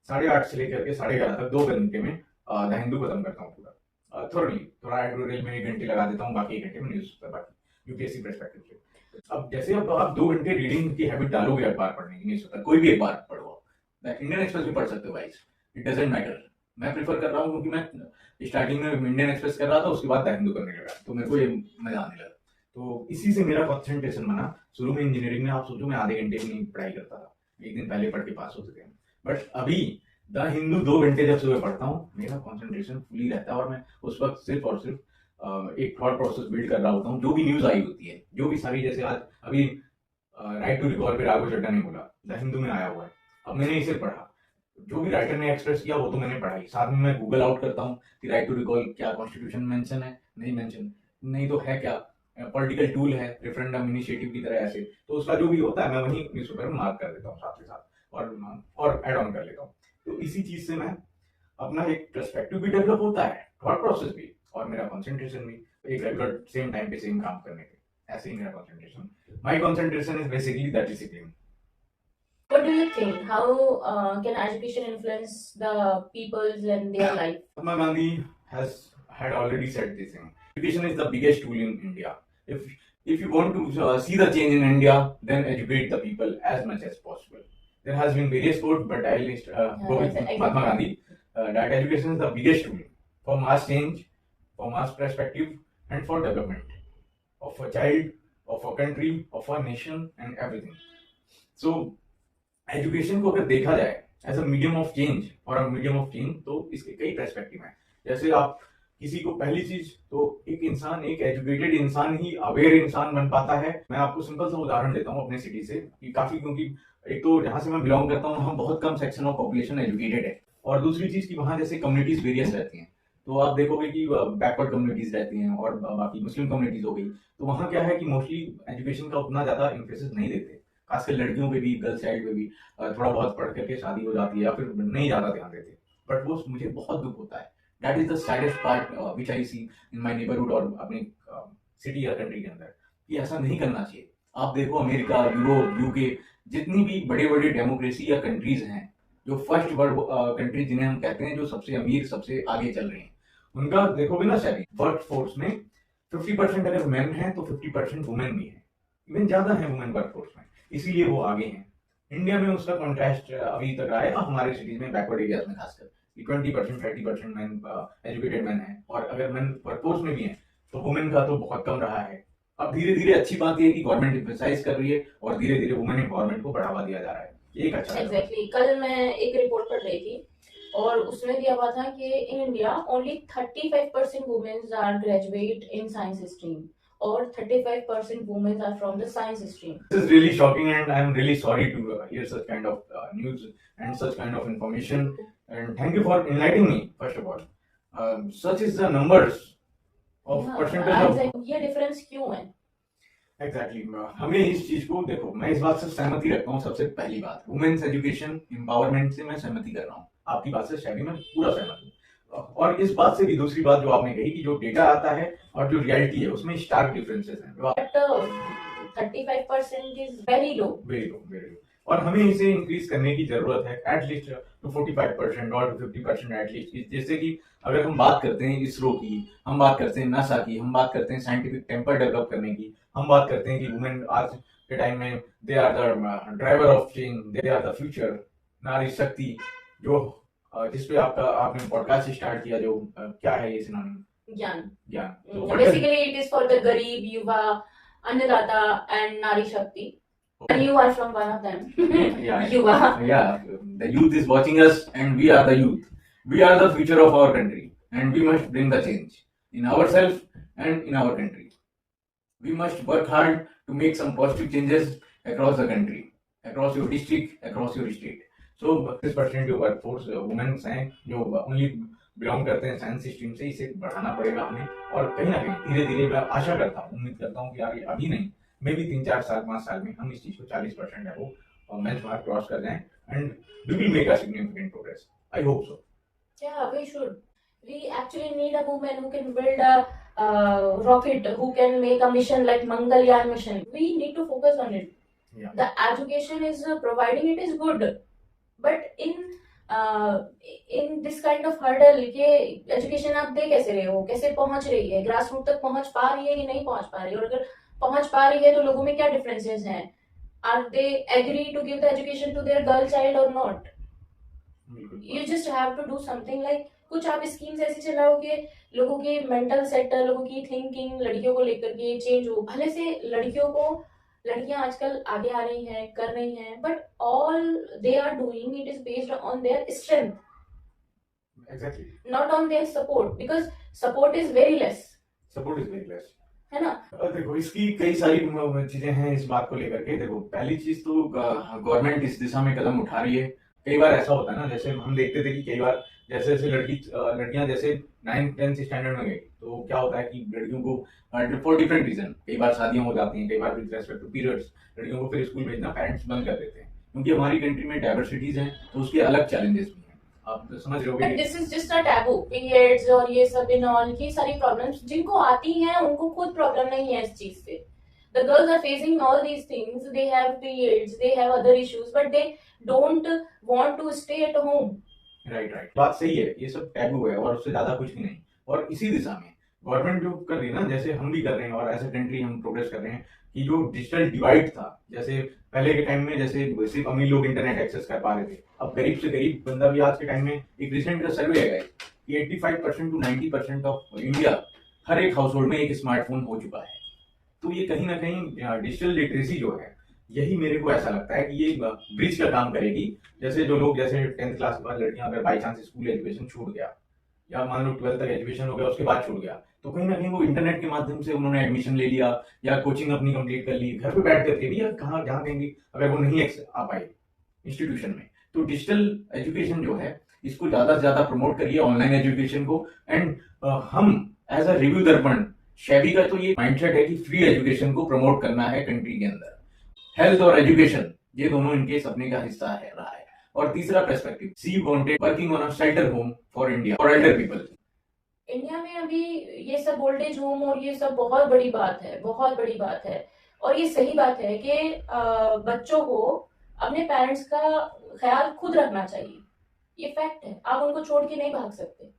8:30 से लेकर के 11:30 तक 2 घंटे में द हिंदू खत्म करता हूँ पूरा, थोड़ी थोड़ा एडिटोरियल में 1 घंटे लगा देता हूँ, बाकी 1 घंटे में न्यूज पेपर, यूपीएससी पर्सपेक्टिव से। अब जैसे अब आप 2 घंटे रीडिंग की हैबिट डालोगे अखबार पढ़ने की, न्यूज पेपर कोई भी एक बार पढ़ो, इंडियन एक्सप्रेस भी पढ़ सकते हो गाइस, इट डजंट मैटर। मैं प्रीफर कर रहा हूँ क्योंकि मैं स्टार्टिंग में इंडियन एक्सप्रेस कर रहा था, उसके बाद द हिंदू करने लगा, तो मेरे को ये मजा आने लगा। तो इसी से मेरा कंसंट्रेशन बना। शुरू में इंजीनियरिंग में आप सोचो मैं आधे घंटे में पढ़ाई करता था, 1 दिन पहले पढ़ के पास होते थे, बट अभी द हिंदू 2 घंटे जब सुबह पढ़ता हूँ, मेरा कंसंट्रेशन फुली रहता है और मैं उस वक्त सिर्फ और सिर्फ एक थॉट प्रोसेस बिल्ड कर रहा होता हूँ। जो भी न्यूज आई होती है, जो भी सारी, जैसे आज अभी राइट टू रिकॉल पे राघव चड्ढा ने बोला, द हिंदू में आया हुआ है, अब मैंने इसे पढ़ा, जो भी राइटर ने एक्सप्रेस किया वो तो मैंने पढ़ा ही, साथ में मैं गूगल आउट करता हूँ कि राइट टू रिकॉल क्या कॉन्स्टिट्यूशन मेंशन है, नहीं मेंशन, नहीं तो है क्या, पॉलिटिकल टूल है, रेफरेंडम इनिशिएटिव की तरह ऐसे, तो उसका जो भी होता है मैं वहीं न्यूज़पेपर में मार्क कर देता हूँ साथ के साथ, और ऐड ऑन कर लेता हूँ। तो इसी चीज से मैं अपना एक पर्सपेक्टिव भी डेवलप होता है, थॉट प्रोसेस भी, और मेरा कंसंट्रेशन भी एक रेगुलर सेम टाइम पे सेम काम करने के, ऐसे ही मेरा concentration, my concentration is basically that discipline. What do you think? How can education influence the people's and their life? Mahatma Gandhi had already said this thing. Education is the biggest tool in India. If you want to see the change in India, then educate the people as much as possible. There has been various quotes, but I'll go with Mahatma Gandhi. That education is the biggest tool for mass change, for mass perspective, and for development of a child, of a country, of a nation, and everything. So education को अगर देखा जाए as a medium of change और a medium of change, तो इसके कई perspective हैं। जैसे आप किसी को, पहली चीज तो एक इंसान, एक एजुकेटेड इंसान ही अवेयर इंसान बन पाता है। मैं आपको सिंपल सा उदाहरण देता हूँ अपने सिटी से कि काफी, क्योंकि एक तो जहां से मैं बिलोंग करता हूँ वहाँ बहुत कम सेक्शन ऑफ पॉपुलेशन एजुकेटेड है, और दूसरी चीज की वहाँ जैसे कम्युनिटीज वेरियस रहती हैं, तो आप देखोगे कि बैकवर्ड कम्युनिटीज रहती हैं और बाकी मुस्लिम कम्युनिटीज हो गई, तो वहाँ क्या है कि मोस्टली एजुकेशन का उतना ज्यादा इम्फेसिस नहीं देते, खासकर लड़कियों पे भी, गर्ल्स साइड पे भी थोड़ा बहुत पढ़ करके शादी हो जाती है या फिर नहीं ज्यादा ध्यान देते। बट वो मुझे बहुत दुख होता है। That is the saddest part which I see in my neighbourhood और अपने सिटी या कंट्री के अंदर, कि ऐसा नहीं करना चाहिए। आप देखो अमेरिका, यूरोप, यूके, जितनी भी बड़े बड़े डेमोक्रेसी या कंट्रीज हैं, जो फर्स्ट वर्ल्ड कंट्री जिन्हें हम कहते हैं, जो सबसे अमीर, सबसे आगे चल रही हैं, उनका देखोगे ना शायद वर्क फोर्स में 50% अगर मेन है तो 50% वुमेन भी है, इवन ज्यादा है वुमेन वर्क फोर्स में, इसीलिए वो आगे हैं। इंडिया में उसका कॉन्ट्रास्ट अभी तक रहा है, हमारे सिटीज में बैकवर्ड एरियाज में खासकर 20% 30% मैन एजुकेटेड मैन है, और अगर मैन वर्कफोर्स में भी है तो वुमेन का तो बहुत कम रहा है। अब धीरे धीरे अच्छी बात यह है कि गवर्नमेंट एम्फसाइज कर रही है और धीरे धीरे वुमेन एम्पावरमेंट को बढ़ावा दिया जा रहा है, ये एक अच्छा एग्जैक्टली। कल मैं एक रिपोर्ट पढ़ रही थी और उसमें दिया हुआ था कि in India only 35% womens are graduate in science stream और 35% women are from the science stream. This is really shocking and I am really sorry to hear such kind of news and such kind of information, and thank you for enlightening me first of all. Such is the numbers of percentage of ये difference क्यों है? Exactly. हमें इस चीज को देखो, मैं इस बात से सहमति रखता हूँ। सबसे पहली बात, वुमेन्स एजुकेशन एम्पावरमेंट से मैं सहमति कर रहा हूँ, आपकी बात से शायद मैं पूरा सहमत हूँ। और इस बात से भी दूसरी बात जो आपने कही कि जो डेटा आता है और जो रियलिटी है उसमें स्टार्क डिफरेंसेस हैं। But 35% is very low, very low, very low, और हमें इसे इंक्रीज करने की जरूरत है एटलीस्ट टू 45% और 50% एटलीस्ट। जैसे कि अगर हम बात करते हैं इसरो की, हम बात करते हैं नासा की, हम बात करते हैं साइंटिफिक टेम्पर डेवलप करने की, हम बात करते हैं कि वुमेन आज के टाइम में they are the driver of change, they are the future, नारी शक्ति, जो जिसपे आपने पॉडकास्ट स्टार्ट किया, जो क्या है ये सिनोनिम? ज्ञान। Basically it is for the गरीब, युवा, अन्नदाता एंड नारी शक्ति, and you are from one of them. Yuva. Yeah, the youth is watching us and we are the youth. We are the future of our country and we must bring the change in ourselves and in our country. We must work hard to make some positive changes across the country, across your district, across your state. So 30% जो workforce women's हैं, जो only belong करते हैं science stream से, इसे बढ़ाना पड़ेगा हमें। और कहीं ना कहीं धीरे धीरे मैं आशा करता हूँ, उम्मीद करता हूँ कि यार अभी नहीं, मे भी 3-4 साल 5 साल में हम इस चीज को 40% है वो बेंच मार्क क्रॉस कर जाएं and we will make a significant progress. I hope so. Yeah, we should. We actually need a woman who can build a rocket, who can make a mission like Mangalyaan mission. We need to focus on it. Yeah. The education is providing it is good, but in this kind of hurdle के education आप दे कैसे रहे हो, कैसे पहुंच रही है, grass root तक पहुंच पा रही है कि नहीं पहुंच पा रही है, और अगर पहुंच पा रही है तो लोगों में क्या डिफरेंसेस हैं? Are they agree to give the education to their girl child or not? You just have to do something like कुछ आप स्कीम्स ऐसी चलाओ कि लोगों की मेंटल सेट, लोगों की थिंकिंग लड़कियों को लेकर के चेंज हो। भले से लड़कियां आजकल आगे आ रही हैं, कर रही हैं, but all they are doing it is based on their strength, Exactly. Not on their support, because support is very less, है ना? देखो इसकी कई सारी चीजें हैं इस बात को लेकर के। देखो पहली चीज तो गवर्नमेंट इस दिशा में कदम उठा रही है। कई बार ऐसा होता है ना, जैसे हम देखते थे कि कई बार जैसे जैसे लड़कियां जैसे 9th-10th स्टैंडर्ड में गई तो क्या होता है कि लड़कियों को फॉर डिफरेंट रीजन कई बार शादियां हो जाती हैं, कई बार विद रेस्पेक्ट टू पीरियड्स लड़कियों को फिर स्कूल भेजना पेरेंट्स बंद कर देते हैं, क्योंकि हमारी कंट्री में डाइवर्सिटीज हैं तो उसके अलग चैलेंजेस भी हैं। आप समझ रहे हो, this is just a taboo, periods और ये सब इन ऑल की सारी प्रॉब्लम्स जिनको आती हैं उनको खुद प्रॉब्लम नहीं है इस चीज से। The girls are facing all these things, they have periods, they have other issues, but they don't want to stay at home. Right बात सही है, ये सब टैबू है और उससे ज्यादा कुछ भी नहीं। और इसी दिशा में गवर्नमेंट जो कर रही है ना, जैसे हम भी कर रहे हैं और एज ए कंट्री हम प्रोग्रेस कर रहे हैं, कि जो डिजिटल डिवाइड था, जैसे पहले के टाइम में जैसे सिर्फ अमीर लोग इंटरनेट एक्सेस कर पा रहे थे, अब गरीब से गरीब बंदा भी आज के टाइम में, एक रिसेंट सर्वे है कि 85% टू 90% ऑफ इंडिया हर एक हाउस होल्ड में एक स्मार्टफोन हो चुका है। तो ये कहीं ना कहीं डिजिटल लिटरेसी जो है, यही मेरे को ऐसा लगता है कि ये ब्रिज का काम करेगी। जैसे जो लोग जैसे 10th क्लास के बाद लड़कियां अगर बाई चांस स्कूल एजुकेशन छूट गया या मान लो 12th तक एजुकेशन हो गया उसके बाद छूट गया, तो कहीं ना कहीं वो इंटरनेट के माध्यम से उन्होंने एडमिशन ले लिया या कोचिंग अपनी कंप्लीट कर ली, घर पे बैठ करके भी, या जहाँ कहेंगे अगर वो नहीं आ पाए इंस्टीट्यूशन में, तो डिजिटल एजुकेशन जो है इसको ज्यादा से ज्यादा प्रमोट करिए ऑनलाइन एजुकेशन को। एंड हम एज अ रिव्यू दर्पण शैबी का तो ये माइंडसेट है कि फ्री एजुकेशन को प्रमोट करना है कंट्री के अंदर। हेल्थ और एजुकेशन ये दोनों इनके सपने का हिस्सा है रहा है। और तीसरा perspective, she wanted working on a shelter home for India for elder people. India में अभी ये सब ओल्ड एज होम और ये सब बहुत बड़ी बात है, बहुत बड़ी बात है। और ये सही बात है कि बच्चों को अपने पेरेंट्स का ख्याल खुद रखना चाहिए, ये फैक्ट है, आप उनको छोड़ के नहीं भाग सकते।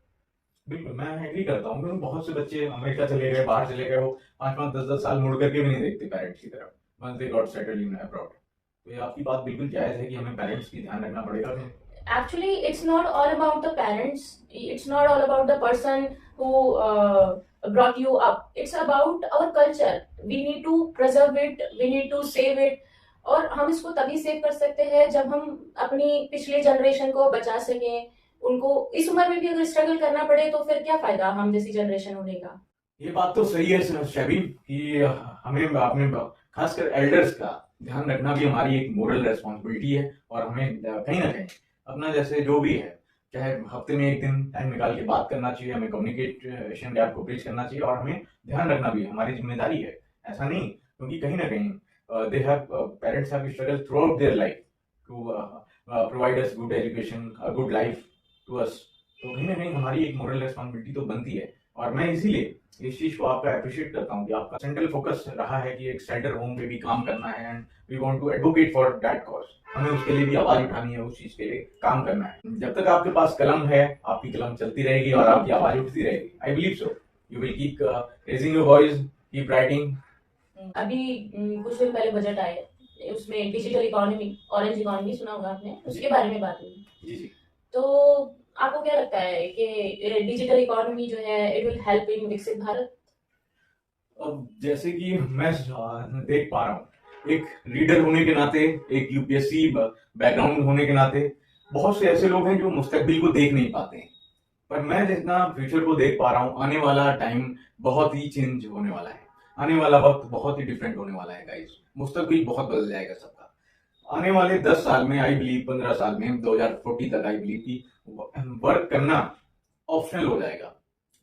बिल्कुल, मैं एग्री करता हूँ क्योंकि बहुत से बच्चे अमेरिका चले गए, बाहर चले गए, वो 5-5, 10-10 साल मुड़ करके भी नहीं देखते पेरेंट्स की तरफ once they got settled in abroad. तो ये आपकी बात बिल्कुल जायज है कि हमें पेरेंट्स की ध्यान रखना पड़ेगा। Actually, it's not all about the parents, it's not all about the person who brought you up, it's about our culture. We need to preserve it, we need to save it. और हम इसको तभी save कर सकते हैं जब हम अपनी पिछली जनरेशन को बचा सकें। उनको इस उम्र में भी अगर स्ट्रगल करना पड़े तो फिर क्या फायदा हम जैसी जनरेशन होने का। ये बात तो सही है शबी कि हमें अपने खासकर एल्डर्स का ध्यान रखना भी हमारी एक मोरल रेस्पॉन्सिबिलिटी है। और हमें कहीं ना कहीं अपना जैसे जो भी है, चाहे हफ्ते में एक दिन टाइम निकाल के बात करना चाहिए, हमें कम्युनिकेशन गैप को ब्रिज करना चाहिए और हमें ध्यान रखना भी हमारी जिम्मेदारी है। ऐसा नहीं, क्योंकि कहीं ना कहीं parents have struggle throughout their life to provide us good education, a good life to us. तो कहीं ना कहीं हमारी एक मोरल रेस्पॉन्सिबिलिटी तो बनती है। और मैं इसीलिए इस चीज को आपका अप्रिशिएट करता हूँ कि आपका सेंट्रल फोकस रहा है कि एक शेल्टर होम पे भी काम करना है and we want to advocate for that cause. हमें उसके लिए भी आवाज उठानी है, उस चीज के लिए काम करना है। जब तक आपके पास कलम है, आपकी कलम चलती रहेगी और आपकी आवाज उठती रहेगी। I believe so you will keep raising your voice, keep writing. अभी कुछ दिन पहले बजट आए, उसमें डिजिटल इकोनॉमी, ऑरेंज इकोनॉमी सुना होगा आपने, उसके बारे में बात हुई। जी जी। तो आपको क्या लगता है कि डिजिटल इकोनॉमी जो है इट विल हेल्प इन विकसित भारत? अब जैसे कि मैं देख पा रहा हूँ, एक रीडर होने के नाते, एक यूपीएससी बैकग्राउंड होने के नाते, बहुत से ऐसे लोग हैं जो मुस्तकबिल को देख नहीं पाते हैं। पर मैं जितना फ्यूचर को देख पा रहा हूँ, आने वाला टाइम बहुत ही चेंज होने वाला है, आने वाला वक्त बहुत ही डिफरेंट होने वाला है गाइस। मुस्तकबिल बहुत बदल जाएगा सबका। आने वाले 10 साल में, आई बिलीव 15 साल में, 2040 तक आई बिलीव कि वर्क करना ऑप्शनल हो जाएगा।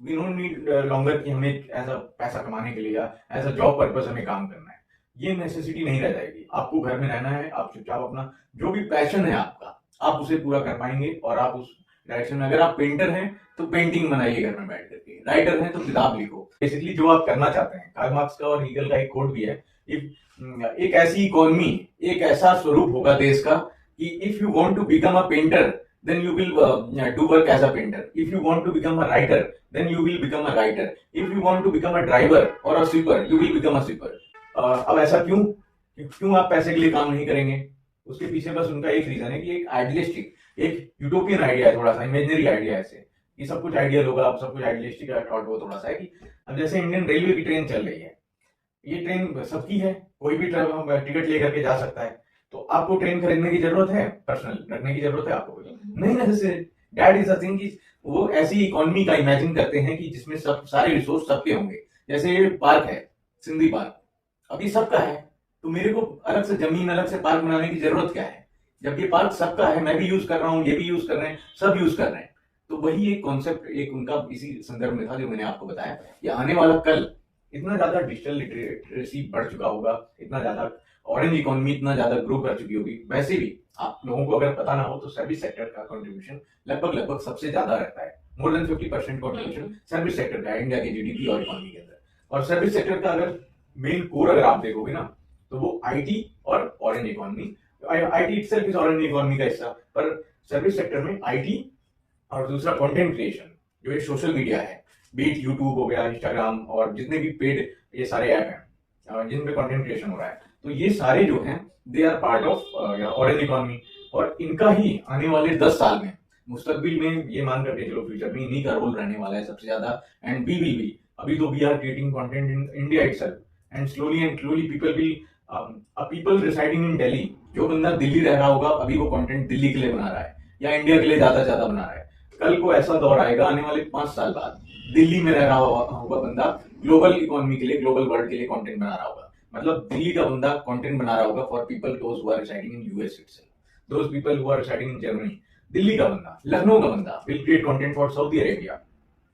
वी डोंट नीड लॉन्गर कि हमें एज अ पैसा कमाने के लिए या एज अ जॉब पर्पस हमें काम करना है। ये नेसेसिटी नहीं रह जाएगी। आपको घर में रहना है, आप चुपचाप अपना जो भी पैशन है आपका, आप उसे पूरा कर पाएंगे। और आप उस डायरेक्शन में, अगर आप पेंटर हैं तो पेंटिंग बनाइए घर में बैठ करके, राइटर हैं तो किताब लिखो। बेसिकली जो आप करना चाहते हैं। कार्ल मार्क्स का और हीगल का एक कोट भी है, एक ऐसी इकोनॉमी, एक ऐसा स्वरूप होगा देश का कि if you want to become a painter then you will do work as a painter. If you want to become a writer, then you will become a writer. If you want to become a driver or a sweeper, you will become a sweeper. अब ऐसा क्यों आप पैसे के लिए काम नहीं करेंगे? उसके पीछे बस उनका एक रीजन है कि एक आइडियलिस्टिक, एक यूटोपियन आइडिया है, थोड़ा सा इमेजिनरी आइडिया है ऐसे कि सब कुछ आइडियल होगा। अब सब कुछ आइडियलिस्टिक थॉट वो थोड़ा सा है कि अब जैसे इंडियन रेलवे की ट्रेन चल रही है, ये ट्रेन सबकी है, कोई भी टिकट लेकर के जा सकता है। तो आपको ट्रेन खरीदने की जरूरत है, पर्सनल रखने की जरूरत है आपको नहीं necessary. That is a thing कि वो ऐसी इकोनॉमी का इमेजिन करते हैं कि जिसमें सब सारे रिसोर्स सबके होंगे। जैसे ये पार्क है, सिंधी पार्क, अभी सबका है, तो मेरे को अलग से जमीन, अलग से पार्क बनाने की जरूरत क्या है? जब ये पार्क सबका है, मैं भी यूज कर रहा हूँ, ये भी यूज कर रहे हैं, सब यूज कर रहे हैं। तो वही एक कॉन्सेप्ट एक उनका इसी संदर्भ में था जो मैंने आपको बताया कि आने वाला कल इतना ज्यादा डिजिटल लिटरेसी बढ़ चुका होगा, इतना ज्यादा ऑरेंज इकोनॉमी इतना ज्यादा ग्रो कर चुकी होगी। वैसे भी आप लोगों को अगर पता ना हो तो सर्विस सेक्टर का कंट्रीब्यूशन लगभग सबसे ज्यादा रहता है। More than 50% contribution service sector का है इंडिया की जीडीपी और इकोनॉमी के अंदर। और सर्विस सेक्टर का अगर मेन कोर अगर आप देखोगे ना, तो वो आईटी और orange economy, IT itself is orange economy का हिस्सा, पर सर्विस सेक्टर में आईटी और दूसरा कंटेंट क्रिएशन, जो ये सोशल मीडिया है, बीट यूट्यूब हो गया, इंस्टाग्राम और जितने भी पेड ये सारे ऐप हैं जिनमें कंटेंट क्रिएशन हो रहा है, तो ये सारे जो हैं they are part of orange economy. और इनका ही आने वाले 10 साल में, मुस्तकबिल में, ये मान करके चलो फ्यूचर में इन्हीं का रोल रहने वाला है सबसे ज्यादा। एंड वी विल बी, अभी तो we are creating content in India itself and slowly people will, people residing in Delhi, जो बंदा दिल्ली रह रहा होगा अभी वो कंटेंट दिल्ली के लिए बना रहा है या इंडिया के लिए ज्यादा बना रहा है। कल को ऐसा दौर आएगा आने वाले 5 साल बाद, दिल्ली में रह रहा होगा बंदा ग्लोबल इकोनॉमी के लिए, ग्लोबल वर्ल्ड के लिए कंटेंट बना रहा होगा। मतलब दिल्ली का बंदा कंटेंट बना रहा होगा for people those who are residing in US itself, those people who are residing in Germany, Delhi का बंदा, लखनऊ का बंदा will create content for Saudi Arabia.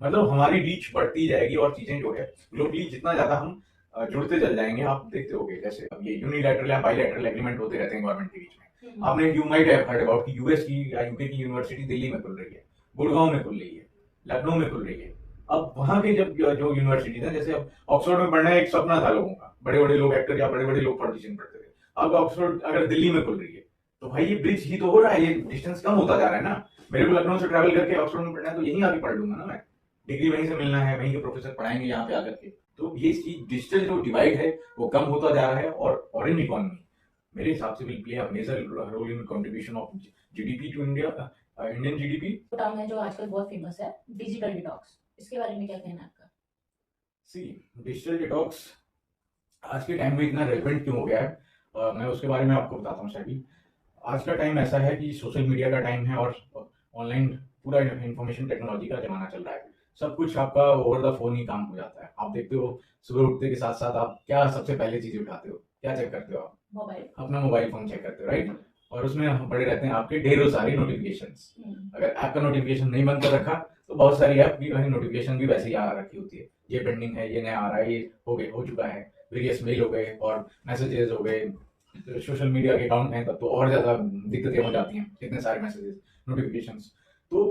मतलब हमारी रीच बढ़ती जाएगी और चीजें जो है ग्लोबली जितना ज्यादा हम जुड़ते चल जाएंगे। आप देखते होंगे जैसे अब ये यूनिलैटरल या बायलैटरल एग्रीमेंट होते रहते हैं गवर्नमेंट के बीच में। आपने you might have heard about कि यूएस की या यूके की यूनिवर्सिटी दिल्ली में खुल रही है, गुड़गांव में खुल रही है, लखनऊ में खुल रही है। अब वहां के जब जो यूनिवर्सिटीज है, जैसे अब ऑक्सफोर्ड में पढ़ना एक सपना था लोगों का, बड़े बड़े लोग एक्टर या बड़े बड़े लोग पॉलिटिशियन पढ़ते थे। अब ऑक्सफोर्ड अगर दिल्ली में खुल रही है तो भाई ये ब्रिज ही तो हो रहा है, ये डिस्टेंस कम होता जा रहा है ना। मेरे को लखनऊ से ट्रैवल करके ऑक्सफोर्ड में पढ़ना है तो यहीं आके पढ़ लूंगा ना मैं, डिग्री वहीं से मिलना है, वहीं के प्रोफेसर पढ़ाएंगे यहाँ पे आकर के। तो ये चीज डिजिटल जो डिवाइड है वो कम होता जा रहा है। और फॉरेन इकोनॉमी मेरे हिसाब से will play a major role in contribution of GDP to India, Indian GDP. Term है जो आजकल बहुत फेमस है, डिजिटल डिटॉक्स, इसके बारे में क्या कहना है आपका? सी डिजिटल डिटॉक्स आज के टाइम में इतना रेलेवेंट क्यों हो गया है, मैं उसके बारे में आपको बताता हूँ। शायद आज का टाइम ऐसा है कि सोशल मीडिया का टाइम है और ऑनलाइन पूरा इंफॉर्मेशन टेक्नोलॉजी का जमाना चल रहा है। सब कुछ आपका ओवर द फोन ही काम हो जाता है। आप देखते हो सुबह उठते के साथ साथ आप क्या सबसे पहले चीज उठाते हो, क्या चेक करते हो आप? मोबाइल। अपना मोबाइल फोन चेक करते हो, राइट? और उसमें पड़े रहते हैं आपके ढेरों सारी नोटिफिकेशंस। अगर ऐप का नोटिफिकेशन नहीं बंद कर रखा तो बहुत सारी ऐप की नोटिफिकेशन भी वैसे ही आ रखी होती है, ये पेंडिंग है, ये नया आ रहा है, ये हो चुका है, वेरियस मेल हो गए और मैसेजेस हो गए। सोशल मीडिया के अकाउंट हैं तब तो और ज्यादा दिक्कतें हो जाती हैं, इतने सारे मैसेजेस, नोटिफिकेशंस। तो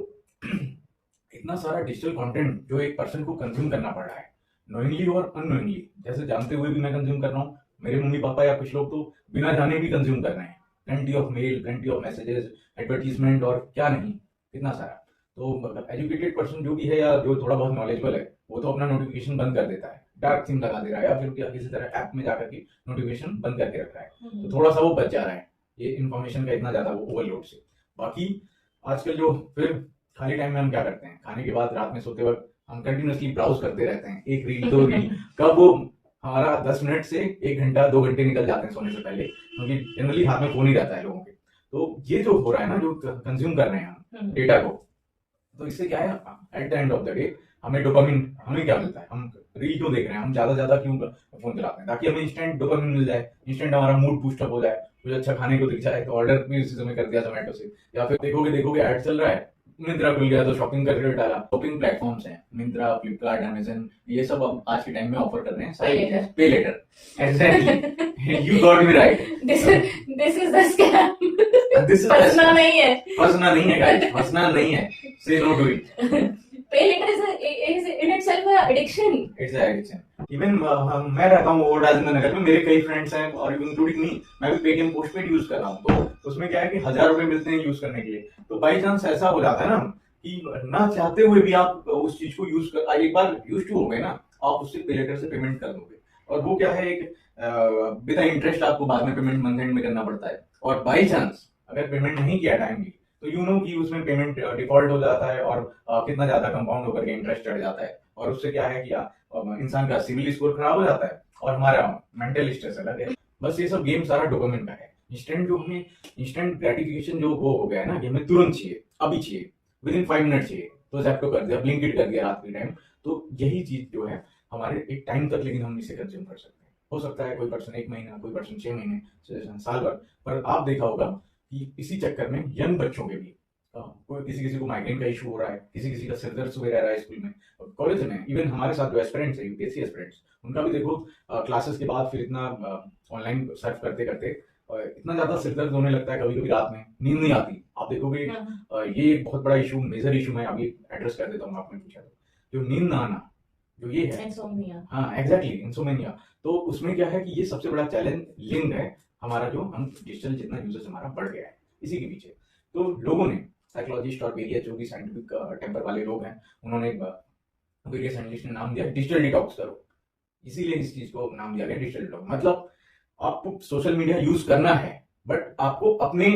इतना सारा डिजिटल कंटेंट जो एक पर्सन को कंज्यूम करना पड़ रहा है, नोइंगली और अननोइंगली। जैसे जानते हुए भी मैं कंज्यूम कर रहा हूँ, मेरे मम्मी पापा या कुछ लोग तो बिना जाने भी कंज्यूम कर रहे हैं। Plenty of male, plenty of messages, advertisement और क्या नहीं, इतना सारा। तो एजुकेटेड पर्सन जो भी है या जो थोड़ा बहुत नॉलेजेबल है वो तो अपना नोटिफिकेशन बंद कर देता है, डार्क थीम लगा दे रहा है या फिर किसी तरह ऐप में जाकर के नोटिफिकेशन बंद करके रख रहा है। तो थोड़ा सा वो बच जा रहा है ये इन्फॉर्मेशन का इतना ज्यादा वो ओवरलोड से। बाकी आजकल जो फिर खाली टाइम में हम क्या करते हैं, खाने के बाद रात में सोते वक्त हम कंटिन्यूसली ब्राउज करते रहते हैं, एक रील दो रील, कब वो हमारा 10 मिनट से 1 घंटा 2 घंटे निकल जाते हैं सोने से पहले, क्योंकि जनरली हाथ में फोन ही रहता है लोगों के। तो ये जो हो रहा है ना, जो कंज्यूम कर रहे हैं हम डेटा को, तो इससे क्या है, at the end of the day हमें डोपामिन, हमें क्या मिलता है, हम रील क्यों देख रहे हैं, हम ज्यादा क्यों फोन चलाते हैं, ताकि हमें इंस्टेंट डोपामिन मिल जाए, इंस्टेंट हमारा मूड बूस्ट अप हो जाए, कुछ अच्छा खाने को दिख जाए तो ऑर्डर भी उसी समय कर दिया जोमेटो से। या फिर देखोगे ऐड चल रहा है, मिंत्रा खुल गया तो शॉपिंग का रेट डाला। शॉपिंग प्लेटफॉर्म्स हैं मिंत्रा, फ्लिपकार्ट, अमेजन, ये सब अब आज के टाइम में ऑफर कर रहे हैं pay letter. Exactly, you got me right, this is the scam. फंसना नहीं है, फंसना नहीं है गाइस, फंसना नहीं है, से नो टू इट। पे letter is in itself an addiction. It's an addiction. Even मैं रहता हूँ ओल्ड राजेंद्र नगर में, मेरे कई फ्रेंड्स हैं और इंक्लूडिंग मी, मैं भी पेटीएम पोस्टपेड यूज कर रहा हूँ। तो उसमें क्या है कि 1000 रुपए मिलते हैं यूज करने के लिए। तो बाई चांस ऐसा हो जाता है ना कि ना चाहते हुए भी आप उस चीज को यूज कर, एक बार यूज टू हो गए ना, आप उससे पे लेटर से पेमेंट कर दोगे। और वो क्या है, एक बिना इंटरेस्ट आपको बाद में पेमेंट मंथ एंड में करना पड़ता है। और बाई चांस अगर पेमेंट नहीं किया टाइमली तो यू नो कि उसमें पेमेंट डिफॉल्ट हो जाता है और कितना ज्यादा कंपाउंड होकर के इंटरेस्ट चढ़ जाता है। और उससे क्या है कि इंसान का सिविल स्कोर खराब हो जाता है और हमारा मेंटल स्ट्रेस अलग है। बस ये सब गेम सारा डोपामिन का है। इंस्टेंट जो हमें इंस्टेंट ग्रेटिफिकेशन जो वो हो गया है ना, कि हमें तुरंत चाहिए, अभी चाहिए, विद इन 5 मिनट चाहिए, तो जैप्टो कर दिया, ब्लिंकिट कर दिया रात के टाइम। तो यही चीज जो है हमारे एक टाइम तक, लेकिन हम इसे कंज्यूम कर सकते हैं। हो सकता है कोई पर्सन 1 महीना, कोई पर्सन 6 महीने, साल भर। पर आप देखा होगा कि इसी चक्कर में यंग बच्चों के भी कोई किसी को माइग्रेन का इशू हो रहा है, किसी का सिर दर्द हुए रह रहा है स्कूल में, कॉलेज में। इवन हमारे साथ जो एस्पिरेंट्स है, यूपीएससी एस्पिरेंट्स, उनका भी देखो क्लासेस के बाद फिर इतना ऑनलाइन सर्फ करते करते इतना ज्यादा सिर दर्द होने लगता है, कभी कभी रात में नींद नहीं आती। आप देखोगे ये एक बहुत बड़ा इशू, मेजर इशू मैं अभी एड्रेस कर देता हूँ। आपने पूछा तो जो नींद ना आना, जो ये है, हाँ एग्जैक्टली, इंसोमेनिया। तो उसमें क्या है कि ये सबसे बड़ा चैलेंज लिंक है हमारा, जो हम डिजिटल जितना यूजेस हमारा बढ़ गया है इसी के पीछे। तो लोगों ने, साइकोलॉजिस्ट और वेरियस जो भी साइंटिफिक टेम्पर वाले लोग हैं, उन्होंने वेरियस साइंटिस्ट ने नाम दिया डिजिटल डिटॉक्स करो। इसीलिए इस चीज को नाम दिया गया डिजिटल डिटॉक्स। मतलब आपको सोशल मीडिया यूज करना है, बट आपको अपने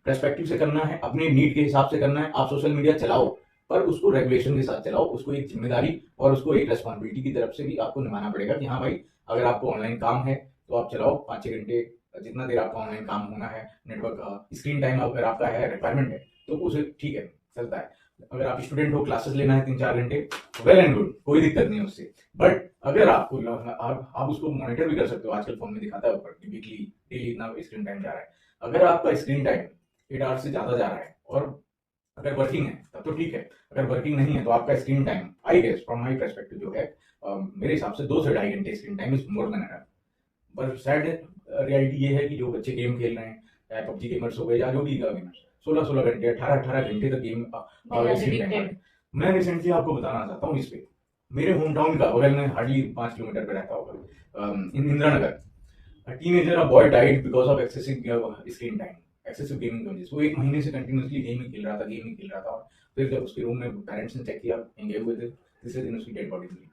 पर्सपेक्टिव से करना है, अपने नीड के हिसाब से करना है। आप सोशल मीडिया चलाओ, पर उसको रेगुलेशन के साथ चलाओ, उसको एक जिम्मेदारी और उसको एक रेस्पॉन्सिबिलिटी की तरफ से भी आपको निभाना पड़ेगा कि हाँ भाई, अगर आपको ऑनलाइन काम है तो आप चलाओ 5-6 घंटे, जितना देर आपका ऑनलाइन काम होना है, नेटवर्क स्क्रीन टाइम अगर आपका है, रिक्वायरमेंट है, तो उसे ठीक है, चलता है। अगर आप स्टूडेंट हो, क्लासेस लेना है 3-4 घंटे, वेल एंड गुड, कोई दिक्कत नहीं है उससे। बट अगर आपको आप उसको मॉनिटर भी कर सकते हो, आजकल फोन में दिखाता है ऊपर वीकली, डेली इतना स्क्रीन टाइम जा रहा है। अगर आपका स्क्रीन टाइम 8 आवर्स से ज्यादा जा रहा है और अगर वर्किंग है तब तो ठीक है, अगर वर्किंग नहीं है तो आपका screen time I guess from my perspective जो है मेरे हिसाब से 2 से 2.5 घंटे screen time is more than enough. पर सैड रियलिटी ये है कि जो बच्चे गेम खेल रहे हैं, चाहे पबजी गेमर्स हो गए या जो भी गेमर्स, 16-16 घंटे 18-18 घंटे तक गेम स्क्रीन टाइम। मैं रिसेंटली आपको बताना चाहता हूँ इस पे, मेरे होम टाउन का बगल में हार्डली 5 किलोमीटर पे रहता होगा इन Indira Nagar, a teenager, a boy died because of excessive screen time, excessive gaming वजह से। वो 1 महीने से कंटिन्यूसली गेम ही खेल रहा था और फिर जब उसके रूम में पेरेंट्स ने चेक किया, गए हुए थे, तीसरे दिन उसकी डेड बॉडी मिली।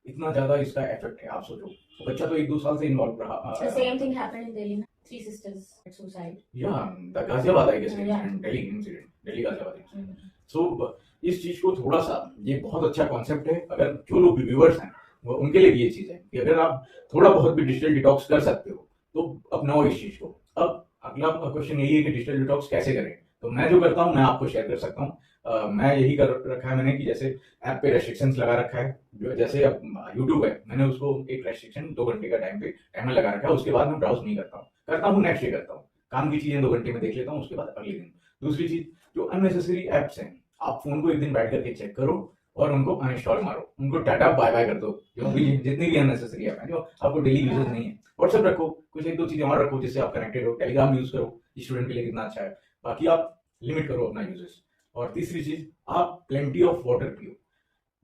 इतना ज्यादा इसका इफेक्ट है, आप सोचो। वो बच्चा तो 1-2 साल से इन्वॉल्व रहा। The same thing happened in Delhi, na? 3 sisters had suicide. Yeah, the Ghaziabad I guess Yeah. Delhi incident, Delhi Ghaziabad. So इस चीज को थोड़ा सा, ये बहुत अच्छा कॉन्सेप्ट है, अगर जो लोग व्यूअर्स हैं वो उनके लिए भी ये चीज है कि अगर आप थोड़ा बहुत भी डिजिटल डिटॉक्स कर सकते हो तो अपनाओ इस चीज को। अब अगला क्वेश्चन यही है कि डिजिटल डिटॉक्स कैसे करें। तो मैं जो करता हूँ मैं आपको शेयर कर सकता हूँ। मैं यही कर रखा है मैंने कि जैसे ऐप पे रेस्ट्रिक्शंस लगा रखा है, जो जैसे अब यूट्यूब है, मैंने उसको एक रेस्ट्रिक्शन 2 घंटे का टाइमर लगा रखा है। उसके बाद मैं ब्राउज नहीं करता हूँ नेक्स्ट डे करता हूँ, काम की चीजें 2 घंटे में देख लेता हूँ, उसके बाद अगले दिन। दूसरी चीज, जो अननेसेसरी एप्स हैं, आप फोन को एक दिन बैठ करके चेक करो और उनको अनइंस्टॉल मारो, उनको डाटा बाय बाय कर दो। जो भी जितनी भी अननेसेसरी ऐप है जो आपको डेली यूजेस नहीं है, व्हाट्सएप रखो, कुछ 1-2 चीजें और रखो जिससे आप कनेक्टेड हो। टेलीग्राम यूज करो, स्टूडेंट के लिए कितना अच्छा है, बाकी आप लिमिट करो अपना यूजेस। और तीसरी चीज, आप प्लेंटी ऑफ वाटर पियो।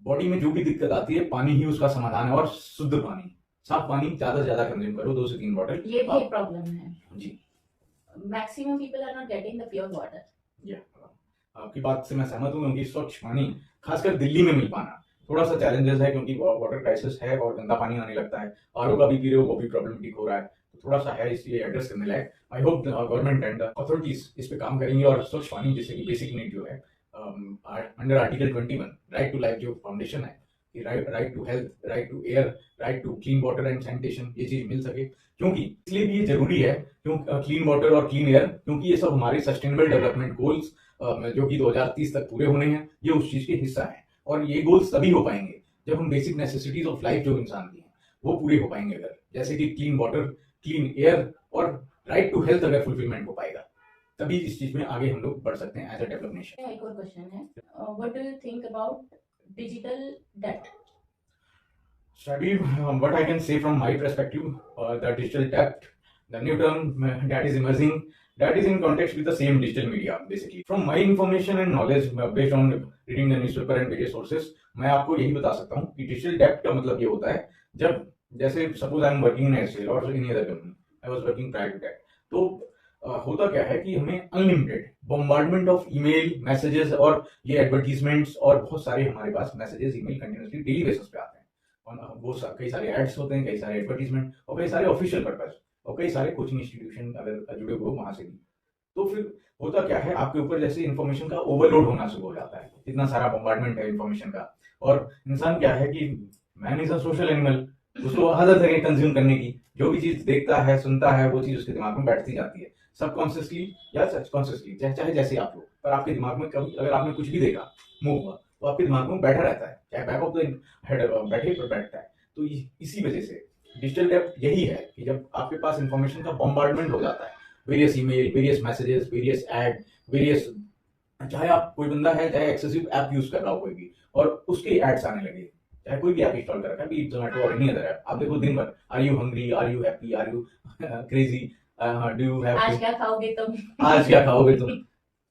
बॉडी में जो भी दिक्कत आती है, पानी ही उसका समाधान है, और शुद्ध पानी, साफ पानी ज्यादा से ज्यादा कंज्यूम करो, 2 से 3 बॉटल। ये भी एक प्रॉब्लम है जी। Maximum people are not getting the pure water. आपकी बात से मैं सहमत हूँ, क्योंकि स्वच्छ पानी खासकर दिल्ली में मिल पाना थोड़ा सा चैलेंजेस है, क्योंकि वाटर क्राइसिस है और गंदा पानी आने लगता है। आरओ का भी पी रहे हो वो भी प्रॉब्लमटिक हो रहा है, तो थोड़ा सा है, इसलिए एड्रेस करने लायक। I hope government and authorities इस पे काम करेंगे और स्वच्छ पानी, जैसे कि बेसिक नीड जो है under article 21 right to life जो फाउंडेशन है, right to health, right to air, right to clean water and sanitation, ये चीज मिल सके। क्योंकि इसलिए भी ये जरूरी है, क्लीन वाटर और क्लीन एयर, क्योंकि ये सब हमारे सस्टेनेबल डेवलपमेंट गोल्स जो कि 2030 तक पूरे होने हैं, ये उस चीज के हिस्सा है। और ये गोल्स तभी हो पाएंगे जब हम बेसिक नेसेसिटीज ऑफ लाइफ जो इंसान की हैं वो पूरे हो पाएंगे, अगर जैसे कि क्लीन वाटर, क्लीन एयर और राइट टू हेल्थ अगर फुलफिलमेंट हो पाएगा, तभी इस चीज में आगे हम लोग बढ़ सकते हैं एज अ डेवलप नेशन। एक और क्वेश्चन है, what do you think about digital debt? Study, what I can say from my perspective, the digital debt, the new term that is emerging, that is in context with the same digital media basically. From my information and knowledge based on reading the newspaper and various sources, मैं आपको यही बता सकता हूँ कि digital डेब्ट का मतलब ये होता है, जब जैसे suppose I am working in Aircel और in other company, I was working prior to that, तो होता क्या है कि हमें unlimited bombardment of email, messages और ये एडवर्टीजमेंट्स और बहुत सारे हमारे पास messages, email continuously daily basis पे आते हैं। और वो कई सारे एड्स होते हैं, कई सारे एडवर्टीजमेंट और कई सारे ऑफिशियल पर्पस और कई सारे कोचिंग इंस्टीट्यूशन अगर जुड़े हुए वहां से भी। तो फिर होता क्या है, आपके ऊपर जैसे इन्फॉर्मेशन का ओवरलोड होना शुरू हो जाता है, इतना सारा बॉम्बार्डमेंट है इन्फॉर्मेशन का। और इंसान क्या है कि man is a social animal, उसको आदत है कंज्यूम करने की, जो भी चीज देखता है सुनता है वो चीज उसके दिमाग में बैठती जाती है, सबकॉन्शियसली या सब्कॉन्शियसली, चाहे जैसे आप लोग, पर आपके दिमाग में कभी अगर आपने कुछ भी देखा, मूव हुआ, तो आपके दिमाग में बैठा रहता है, चाहे बैक ऑफ द हेड बैठे पर बैठता है। तो इसी वजह से डिजिटल डेब्ट यही है कि जब आपके पास इंफॉर्मेशन का बॉम्बार्डमेंट हो जाता है, various email, various messages, various ad, various, चाहे आप कोई बंदा है चाहे एक्सेसिव ऐप यूज कर रहा हो कोई भी, और उसके एड्स आने लगे, चाहे कोई भी ऐप इंस्टॉल कर रखा है, भी जोमेटो और एनी अदर ऐप, आप देखो दिन भर, are you hungry, are you happy, are you crazy, do you have, आज क्या खाओगे तुम, आज क्या खाओगे तुम।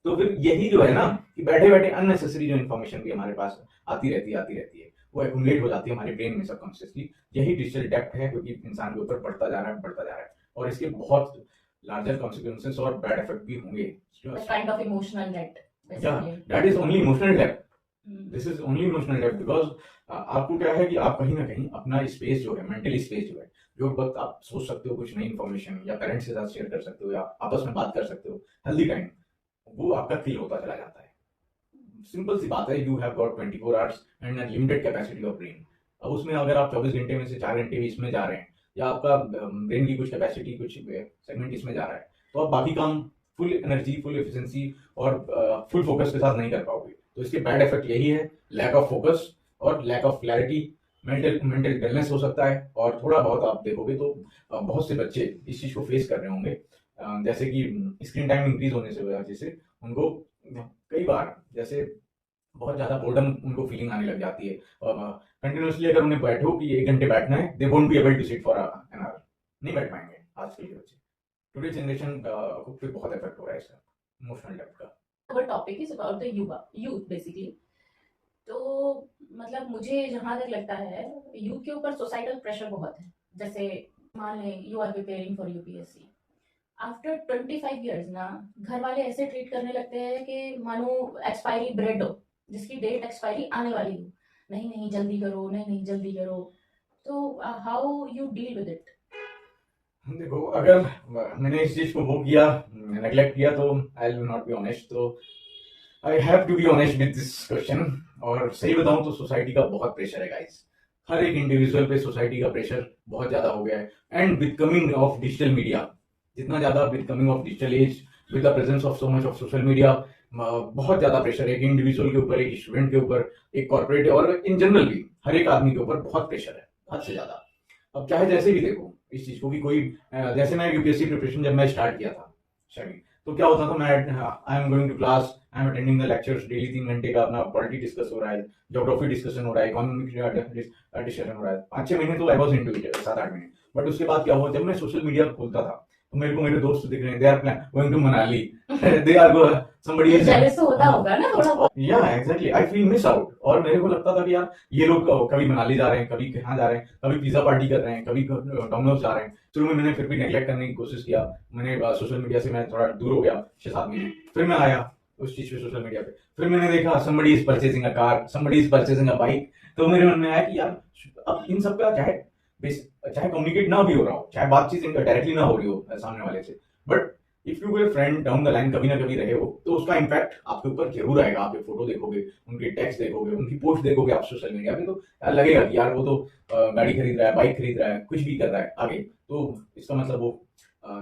तो फिर यही जो है ना कि बैठे बैठे अननेसेसरी जो इन्फॉर्मेशन भी हमारे पास आती रहती है, वो एक्यूमुलेट हो जाती है हमारे ब्रेन में सबकॉन्शियसली। यही डिजिटल डेब्ट है, क्योंकि इंसान के ऊपर बढ़ता जा रहा है और इसके बहुत लार्जर कॉन्सिक्वेंसेस और बैड इफेक्ट भी होंगे। Kind of emotional date, that is only emotional डेब्ट, दिस इज ओनली इमोशनल डेब्ट, बिकॉज आपको क्या है कि आप कहीं ना कहीं अपना स्पेस जो है, मेंटल स्पेस जो है, जो वक्त आप सोच सकते हो कुछ नई इन्फॉर्मेशन या पेरेंट्स के साथ शेयर कर सकते हो या आपस में बात कर सकते हो, हेल्दी टाइम, वो आपका किल होता चला जाता है। सिंपल सी बात है, you have got 24 hours and limited capacity of brain. अब उसमें अगर आप 24 घंटे में से 4 घंटे भी इसमें जा रहे हैं, या आपका ब्रेन की कुछ कैपेसिटी, कुछ सेगमेंट इसमें जा रहा है, तो आप बाकी काम फुल एनर्जी, फुल एफिशिएंसी और फुल फोकस के साथ नहीं कर पाओगे। तो इसके बैड इफेक्ट यही है, लैक ऑफ फोकस और lack of clarity, mental dullness हो सकता है। और थोड़ा बहुत आप देखोगे तो बहुत से बच्चे इस चीज को फेस कर रहे होंगे, जैसे कि स्क्रीन टाइम इंक्रीज होने से वजह से उनको कई बार जैसे बहुत ज्यादा बोर्डम उनको फीलिंग आने लग जाती है, और कंटिन्यूसली अगर उन्हें बैठो कि 1 घंटे बैठना है, they won't be able to sit for an hour, नहीं बैठ पाएंगे आजकल के बच्चे। टुडे जनरेशन को फिर बहुत इफेक्ट हो रहा है इसका, इमोशनल डेप्थ का। our topic is about the youth basically। तो मतलब मुझे जहाँ तक लगता है यूथ के ऊपर सोसाइटल प्रेशर बहुत है। जैसे मान लें you are preparing for UPSC, after 25 years ना घर वाले ऐसे ट्रीट करने लगते हैं कि मानो एक्सपायरी ब्रेड हो, जिसकी डेट एक्सपायरी आने वाली हो। नहीं नहीं जल्दी करो, नहीं नहीं जल्दी करो। तो how you deal with it? देखो, अगर मैंने इस चीज को वो किया, नेग्लेक्ट किया, तो I will not be honest. तो I have to be honest with this question. और सही बताऊं तो सोसाइटी का बहुत प्रेशर है गाइस, हर एक इंडिविजुअल पे सोसाइटी का प्रेशर बहुत ज्यादा हो गया है। And with coming of digital media, जितना ज्यादा with coming of digital age, with the presence of so much of social media, बहुत ज्यादा प्रेशर है। एक इंडिविजुअल के ऊपर, एक स्टूडेंट के ऊपर, एक कॉर्पोरेट और इन जनरल भी हर एक आदमी के ऊपर बहुत प्रेशर है, हद से ज्यादा। अब चाहे जैसे भी देखो इस चीज को कि कोई जैसे मैं यूपीएससी प्रिपरेशन जब मैं स्टार्ट किया था शायद, तो क्या होता था, मैं I am going to class, I am attending the lectures daily, 3 घंटे का अपना पॉलिटी डिस्कस हो रहा है, ज्योग्राफी डिस्कशन हो रहा है, इकोनॉमिक डिस्कशन हो रहा है। 5-6 महीने तो आई वॉज इनटू इट, 7-8 महीने। बट उसके बाद क्या हुआ, जब मैं सोशल मीडिया खोलता था तो मेरे को मेरे दोस्त दिख रहे हैं, they are going to Manali, they are somebody is jealous तो होता होगा ना थोड़ा। yeah exactly, I feel miss out। और मेरे को लगता था कि यार ये लोग कभी मनाली जा रहे हैं, कभी कहाँ जा रहे हैं, कभी पिज्जा पार्टी कर रहे हैं, कभी डोमिनोज जा रहे हैं। शुरू में मैंने फिर भी नेग्लेक्ट करने की कोशिश किया, मैंने सोशल मीडिया से मैं थोड़ा दूर हो गया 6-7 महीने। फिर मैं आया उस चीज पे, सोशल मीडिया पे, फिर मैंने देखा somebody is purchasing a car, somebody is purchasing a bike। तो मेरे मन में आया कि यार अब इन सब का चाहे कम्युनिकेट ना भी हो रहा हो, चाहे बातचीत इनका डायरेक्टली ना हो रही हो सामने वाले से, बट इफ यू कोई फ्रेंड डाउन द लाइन कभी ना कभी रहे हो, तो उसका इम्पैक्ट आपके ऊपर जरूर आएगा। आप फोटो देखोगे, उनके टेक्स्ट देखोगे, उनकी पोस्ट देखोगे आप सोशल मीडिया पे, तो यार लगेगा कि यार वो तो गाड़ी खरीद रहा है, बाइक खरीद रहा है, कुछ भी कर रहा है आगे, तो इसका मतलब वो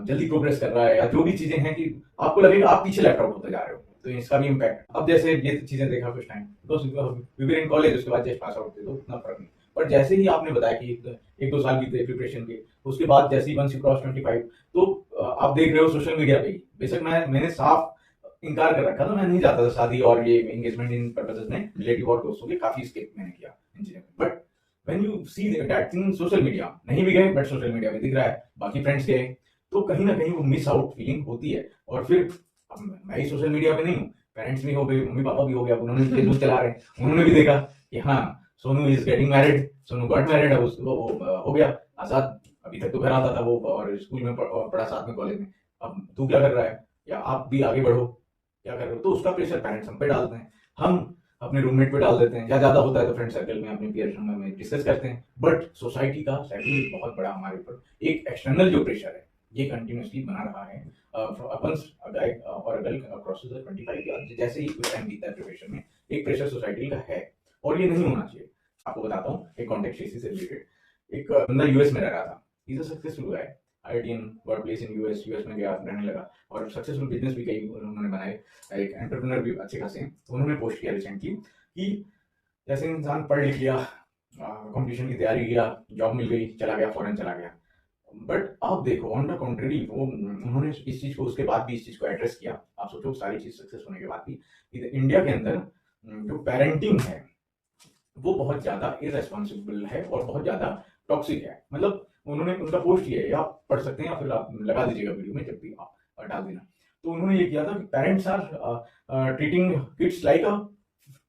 जल्दी प्रोग्रेस कर रहा है, या जो भी चीजें हैं कि आपको लगेगा आप पीछे लेफ्ट आउट होते जा रहे हो, तो इसका भी इम्पैक्ट। अब जैसे ये चीजें देखा कुछ time, we were in college, उसके बाद जस्ट पास आउट थे, तो उतना फर्क नहीं। पर जैसे ही आपने बताया कि 1-2 साल बीते प्रिपरेशन के, उसके बाद जैसे ही वंस यू क्रॉस 25, तो आप देख रहे हो सोशल मीडिया पे ही, बेशक मैंने साफ इनकार कर रखा था, मैं नहीं जाता था शादी और ये एंगेजमेंट इन पर्पसेस में, रिलेटिव और दोस्तों के काफी स्किप मैंने किया engineering. But when you see that thing social media, नहीं भी गए बट सोशल मीडिया पे दिख रहा है, बाकी फ्रेंड्स गए, तो कहीं ना कहीं वो मिस आउट फीलिंग होती है। और फिर मैं ही सोशल मीडिया पे नहीं हूँ, पेरेंट्स भी हो गए, मम्मी पापा भी हो गया, उन्होंने फेसबुक चला रहे हैं, उन्होंने भी देखा कि हाँ Sonu is getting married, Sonu got married, अब उसको हो गया। आजाद अभी तक तो घर आता था वो, और स्कूल में पढ़ा, साथ में कॉलेज में, अब तू क्या कर रहा है, या आप भी आगे बढ़ो, क्या कर रहे हो, तो उसका प्रेशर पेरेंट्स हम पे डालते हैं, हम अपने रूममेट पे डाल देते हैं, या ज्यादा होता है तो फ्रेंड सर्कल में, अपने पीयर में डिस्कस करते हैं। बट सोसाइटी का सेटल बहुत बड़ा हमारे ऊपर एक एक्सटर्नल जो प्रेशर है, ये कंटिन्यूसली बना रहा है। वंस अ गाय और अ गर्ल क्रॉसेस द 25, जैसे ही कुछ टाइम बीता है प्रिपरेशन में, एक प्रेशर सोसाइटी का है, और ये नहीं होना चाहिए। आपको बताता हूँ एक कॉन्टेक्स्ट इसी से रिलेटेड। एक बंदा यूएस में रह रहा था, is a successful guy, IITian work place in US में गया, रहने लगा, और सक्सेसफुल बिजनेस भी कई उन्होंने बनाए, एक एंटरप्रेन्योर भी अच्छे खासे हैं। तो उन्होंने पोस्ट किया रिसेंटली कि जैसे इंसान पढ़ लिख लिया, कंपटीशन की तैयारी किया, जॉब मिल गई, चला गया, फॉरेन चला गया। बट आप देखो ऑन द कॉन्ट्ररी, वो उन्होंने इस चीज को, उसके बाद भी इस चीज को एड्रेस किया। आप सोचो सारी चीज सक्सेस होने के बाद भी इंडिया के अंदर जो पेरेंटिंग है वो बहुत ज्यादा इररेस्पॉन्सिबल है और बहुत ज्यादा टॉक्सिक है। मतलब उन्होंने, उनका पोस्ट ये है, आप पढ़ सकते हैं या फिर आप लगा दीजिएगा वीडियो में जब भी आप डाल देना। तो उन्होंने ये किया था कि parents are treating kids like a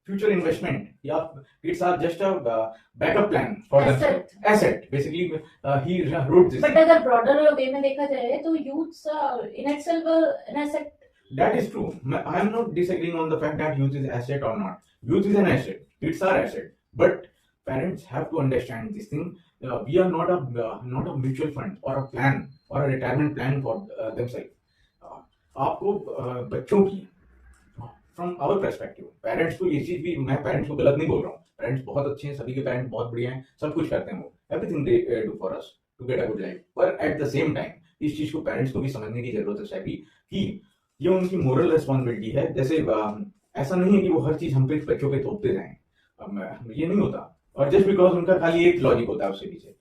future investment, या kids are just a backup plan for the asset, basically he wrote this. But अगर ब्रॉडर वे में देखा जाए तो youths in itself an asset. That is true. I am not disagreeing on the fact that youth is asset or not. Youth is an asset. Kids are asset. But parents have to understand this thing. We are not a mutual fund or a plan or a retirement plan for themselves. आपको बच्चों की from our perspective, parents को ये चीज भी, मैं parents को गलत नहीं बोल रहा हूँ, parents बहुत अच्छे हैं, सभी के parents बहुत बढ़िया हैं, सब कुछ करते हैं वो, everything they do for us to get a good life. पर at the same time इस चीज को parents को भी समझने की जरूरत है कि ये उनकी मोरल रिस्पॉन्सिबिलिटी है। जैसे ऐसा नहीं है कि वो हर चीज हम पे बच्चों पे थोपते जाएं, ये नहीं होता। और जस्ट बिकॉज उनका खाली एक लॉजिक होता है उसके पीछे,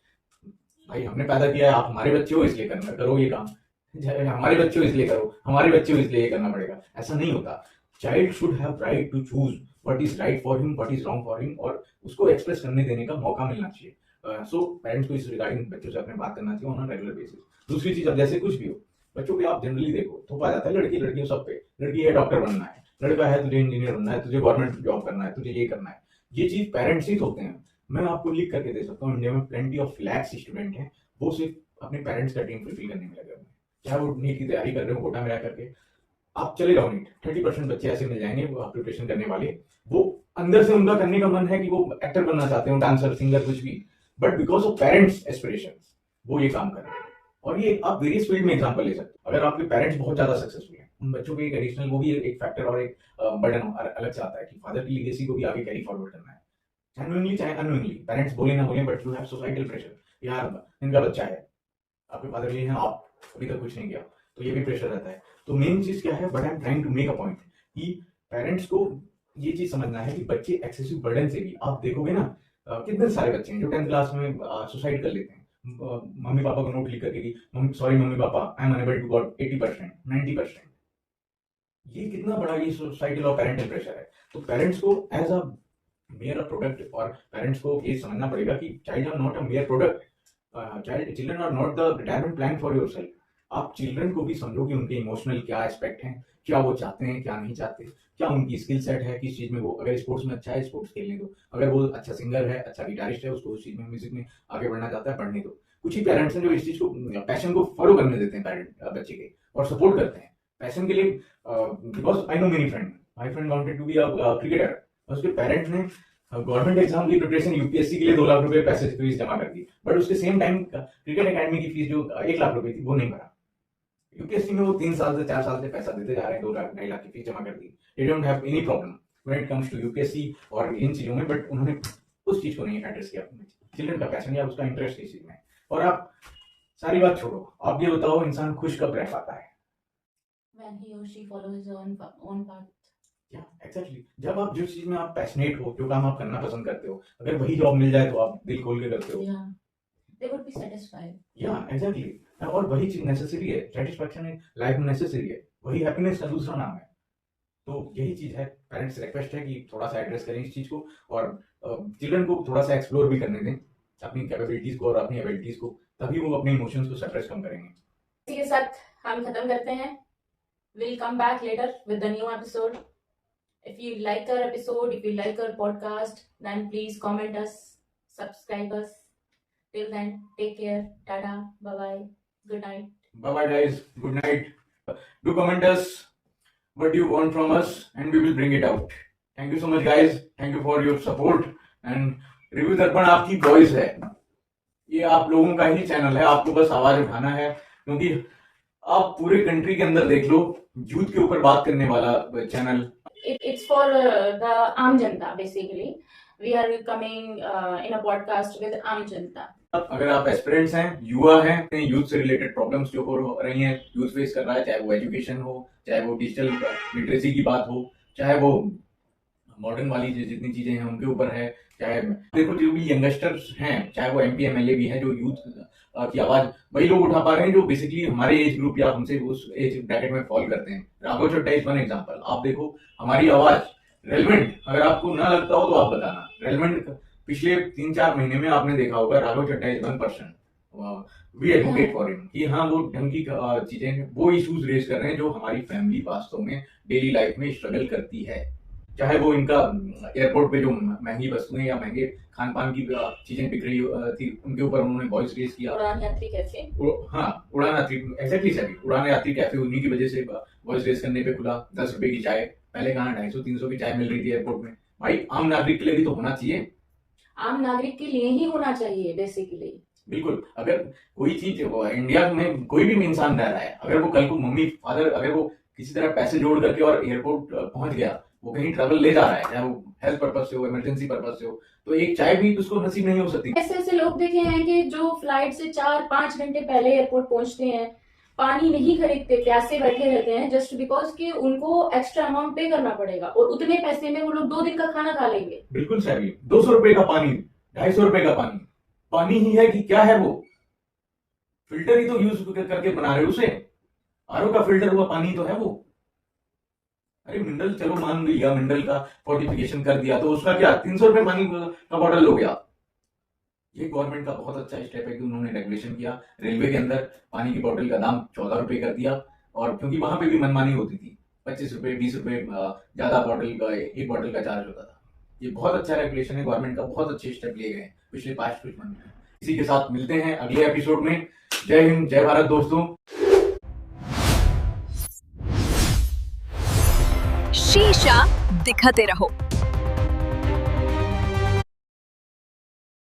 भाई हमने पैदा किया है, आप हमारे बच्चे हो इसलिए करना करो ये काम, हमारे बच्चे हो इसलिए करो, हमारे बच्चे हो इसलिए ये करना पड़ेगा, ऐसा नहीं होता। Child should have right to choose what is right for him, what is wrong for him, और उसको एक्सप्रेस करने देने का मौका मिलना चाहिए। सो पेरेंट्स को इस रिगार्डिंग बच्चों से अपने बात करना चाहिए ऑन रेगुलर बेसिस। दूसरी चीज, अब जैसे कुछ भी हो, बच्चों पे आप जनरली देखो थोपा जाता है लड़की लड़की सब पे, लड़की है डॉक्टर बनना है, लड़का है तुझे इंजीनियर बनना है, तुझे गवर्नमेंट जॉब करना है, तुझे ये करना है। ये चीज पेरेंट्स ही होते हैं। मैं आपको लिख करके दे सकता हूँ, इंडिया में प्लेंटी ऑफ लैक्स स्टूडेंट हैं वो सिर्फ अपने पेरेंट्स का ड्रीम फुलफिल करने में लगे हुए हैं। चाहे वो नीट की तैयारी कर रहे हो कोटा में रह करके, आप चले जाओ नीट, 30% बच्चे ऐसे मिल जाएंगे वो प्रिपरेशन करने वाले, वो अंदर से उनका करने का मन है कि वो एक्टर बनना चाहते हो, डांसर, सिंगर, कुछ भी, but because of parents aspirations वो ये काम कर रहे हैं। और ये आप वेरियस फील्ड में एग्जांपल ले सकते हो। अगर आपके पेरेंट्स बहुत ज्यादा सक्सेसफुल हैं, उन बच्चों पे एक एडिशनल वो भी एक फैक्टर और एक बर्डन अलग से आता है कि फादर की लीगेसी को भी आगे कैरी फॉरवर्ड करना है, जेन्युइनली चाहे अनविनली, पेरेंट्स बोले ना बोले, but you have societal pressure, यार इनका बच्चा है, आपके फादर ये हैं, आप अभी तक कुछ नहीं किया, तो ये भी प्रेशर रहता है। तो मेन चीज क्या है, but I am trying to make a point कि पेरेंट्स को ये चीज समझना है कि बच्चे एक्सेसिव बर्डन से भी, आप देखोगे ना कितने सारे बच्चे हैं जो 10th क्लास में सुसाइड कर लेते हैं, मम्मी पापा को नोट लिख करके कि सॉरी मम्मी पापा, I am unable to got 80%, 90%। ये कितना बड़ा ये सोसाइटल और पेरेंटल प्रेशर है। तो पेरेंट्स को एज अ मेयर प्रोडक्ट, और पेरेंट्स को ये समझना पड़ेगा कि child are not a mere product, children are not the retirement plan for yourself. आप चिल्ड्रन को भी समझो कि उनके इमोशनल क्या एस्पेक्ट हैं, क्या वो चाहते हैं, क्या नहीं चाहते, क्या उनकी स्किल सेट है, किस चीज में वो, अगर स्पोर्ट्स में अच्छा है स्पोर्ट्स खेलने दो, अगर वो अच्छा सिंगर है, अच्छा गिटारिस्ट है, उसको उस चीज में म्यूजिक में आगे बढ़ना चाहता है, पढ़ने दो। कुछ ही पेरेंट्स हैं जो इस चीज को, पैशन को फॉलो करने देते हैं बच्चे के, और सपोर्ट करते हैं पैशन के लिए। Because I know many friend, my friend wanted to be a cricketer, उसके पेरेंट्स ने गवर्नमेंट एग्जाम की प्रिपरेशन यूपीएससी के लिए 2 लाख रुपए पैसे फीस जमा कर दी, बट उसके सेम टाइम क्रिकेट एकेडमी की फीस जो 1 लाख रुपए थी वो नहीं भरा। यूपीएससी में वो 3 साल से 4 साल से पैसा देते जा रहे हैं, 2 लाख 2.5 लाख की फीस जमा कर दी। They don't have any problem when it comes to UPSC और इन चीजों में, बट उन्होंने उस चीज को नहीं एड्रेस किया, चिल्ड्रन का पैशन या उसका इंटरेस्ट इस चीज में। और आप सारी बात छोड़ो, आप ये बताओ इंसान खुश कब रह पाता है? When he or she follows his own path. Exactly, जब आप जिस चीज में आप पैशनेट हो, जो काम आप करना पसंद करते हो, अगर वही जॉब मिल जाए तो आप दिल खोल के करते हो। They would be satisfied. Exactly, और वही चीज नेसेसरी है, सेटिस्फैक्शन है लाइफ में नेसेसरी है, वही हैप्पीनेस का दूसरा नाम है। तो यही चीज है, पेरेंट्स रिक्वेस्ट है कि थोड़ा सा एड्रेस करें इस चीज को, और चिल्ड्रन को थोड़ा सा एक्सप्लोर भी करने दें अपनी कैपेबिलिटीज को और अपनी एबिलिटीज को, तभी वो अपने इमोशंस को सप्रेस कम करेंगे। इसी के साथ हम खत्म करते हैं। We'll come back later with the new episode. If you like our episode, if you like our podcast, then please comment us, subscribe us. Till then, take care. Tada. Bye-bye. Good night. Bye-bye guys. Good night. Do comment us what you want from us and we will bring it out. Thank you so much guys. Thank you for your support. And Review दर्पण आपकी voice है, ये आप लोगों का ही channel है, आपको बस आवाज उठाना है, क्योंकि आप पूरे कंट्री के अंदर देख लो, यूथ के ऊपर बात करने वाला चैनल। It's for the आम जनता basically. We are coming in a podcast with आम जनता। अगर आप एस्पिरेंट्स हैं, युवा हैं, यूथ से रिलेटेड प्रॉब्लम्स जो हो रही हैं, यूथ फेस कर रहा है, चाहे वो एजुकेशन हो, चाहे वो डिजिटल लिटरेसी की बात हो, चाहे वो मॉडर्न वाली जितनी चीजें हैं उनके ऊपर है, चाहे देखो जो भी यंगस्टर्स हैं, चाहे वो एमपी एमएलए भी हैं, जो यूथ की आवाज वही लोग उठा पा रहे हैं जो बेसिकली हमारे एज ग्रुप या हमसे उस एज ब्रैकेट में फॉल करते हैं। Raghav Chadha is one example. आप देखो हमारी आवाज रेलेवेंट, अगर आपको ना लगता हो तो आप बताना, रेलेवेंट पिछले 3-4 महीने में आपने देखा होगा Raghav Chadha is 1%। We advocate for him कि हाँ वो ढंग की चीजें, वो इश्यूज रेज कर रहे हैं जो हमारी फैमिली वास्तव में डेली लाइफ में स्ट्रगल करती है। चाहे वो इनका एयरपोर्ट पे जो महंगी वस्तुएं या महंगे खान पान की चीजें बिक रही थी, उनके ऊपर उन्होंने वॉइस रेज किया। उड़ान यात्री कैफे, हाँ उड़ान यात्री, एग्जैक्टली सभी उड़ान यात्री कैफे उन्हीं की वजह से वॉइस रेज करने पे खुला। 10 रुपए की चाय, पहले कहाँ 250-300 की चाय मिल रही थी एयरपोर्ट में। भाई आम नागरिक के लिए भी तो होना चाहिए, आम नागरिक के लिए ही होना चाहिए बेसिकली। बिल्कुल, अगर कोई चीज इंडिया में कोई भी इंसान रह रहा है, अगर वो कल को मम्मी फादर अगर वो किसी तरह पैसे जोड़ करके और एयरपोर्ट पहुंच गया, वो कहीं ट्रैवल ले जा रहा है, चाहे वो हेल्थ पर्पज से हो, इमरजेंसी पर्पज से हो, तो एक चाय भी उसको नसीब नहीं हो सकती। ऐसे ऐसे लोग देखे हैं कि जो फ्लाइट से 4-5 घंटे पहले एयरपोर्ट पहुंचते हैं, पानी नहीं खरीदते, प्यासे बैठे रहते हैं जस्ट बिकॉज कि उनको एक्स्ट्रा अमाउंट पे करना पड़ेगा, और उतने पैसे में वो लोग 2 दिन का खाना खा लेंगे। बिल्कुल सही। 200 रुपए का पानी, 250 रुपए का पानी, पानी ही है कि क्या है? वो फिल्टर ही तो यूज करके बना रहे हो उसे, आरओ का फिल्टर हुआ पानी तो है वो। अरे मिनरल चलो मान लिया, मिनरल का फोर्टिफिकेशन कर दिया, तो उसका क्या 300 रुपए पानी का बॉटल हो गया। ये गवर्नमेंट का बहुत अच्छा स्टेप है कि उन्होंने रेगुलेशन किया। रेलवे के अंदर पानी की बोतल का दाम 14 रुपए कर दिया, और क्योंकि वहां पे भी मनमानी होती थी, 25 रुपए 20 रुपए ज्यादा बॉटल का, एक बॉटल का चार्ज होता था। ये बहुत अच्छा रेगुलेशन है गवर्नमेंट का, बहुत अच्छे स्टेप लिए गए हैं पिछले 5 मंथ में। इसी के साथ मिलते हैं अगले एपिसोड में। जय हिंद, जय भारत दोस्तों। शीशा दिखाते रहो।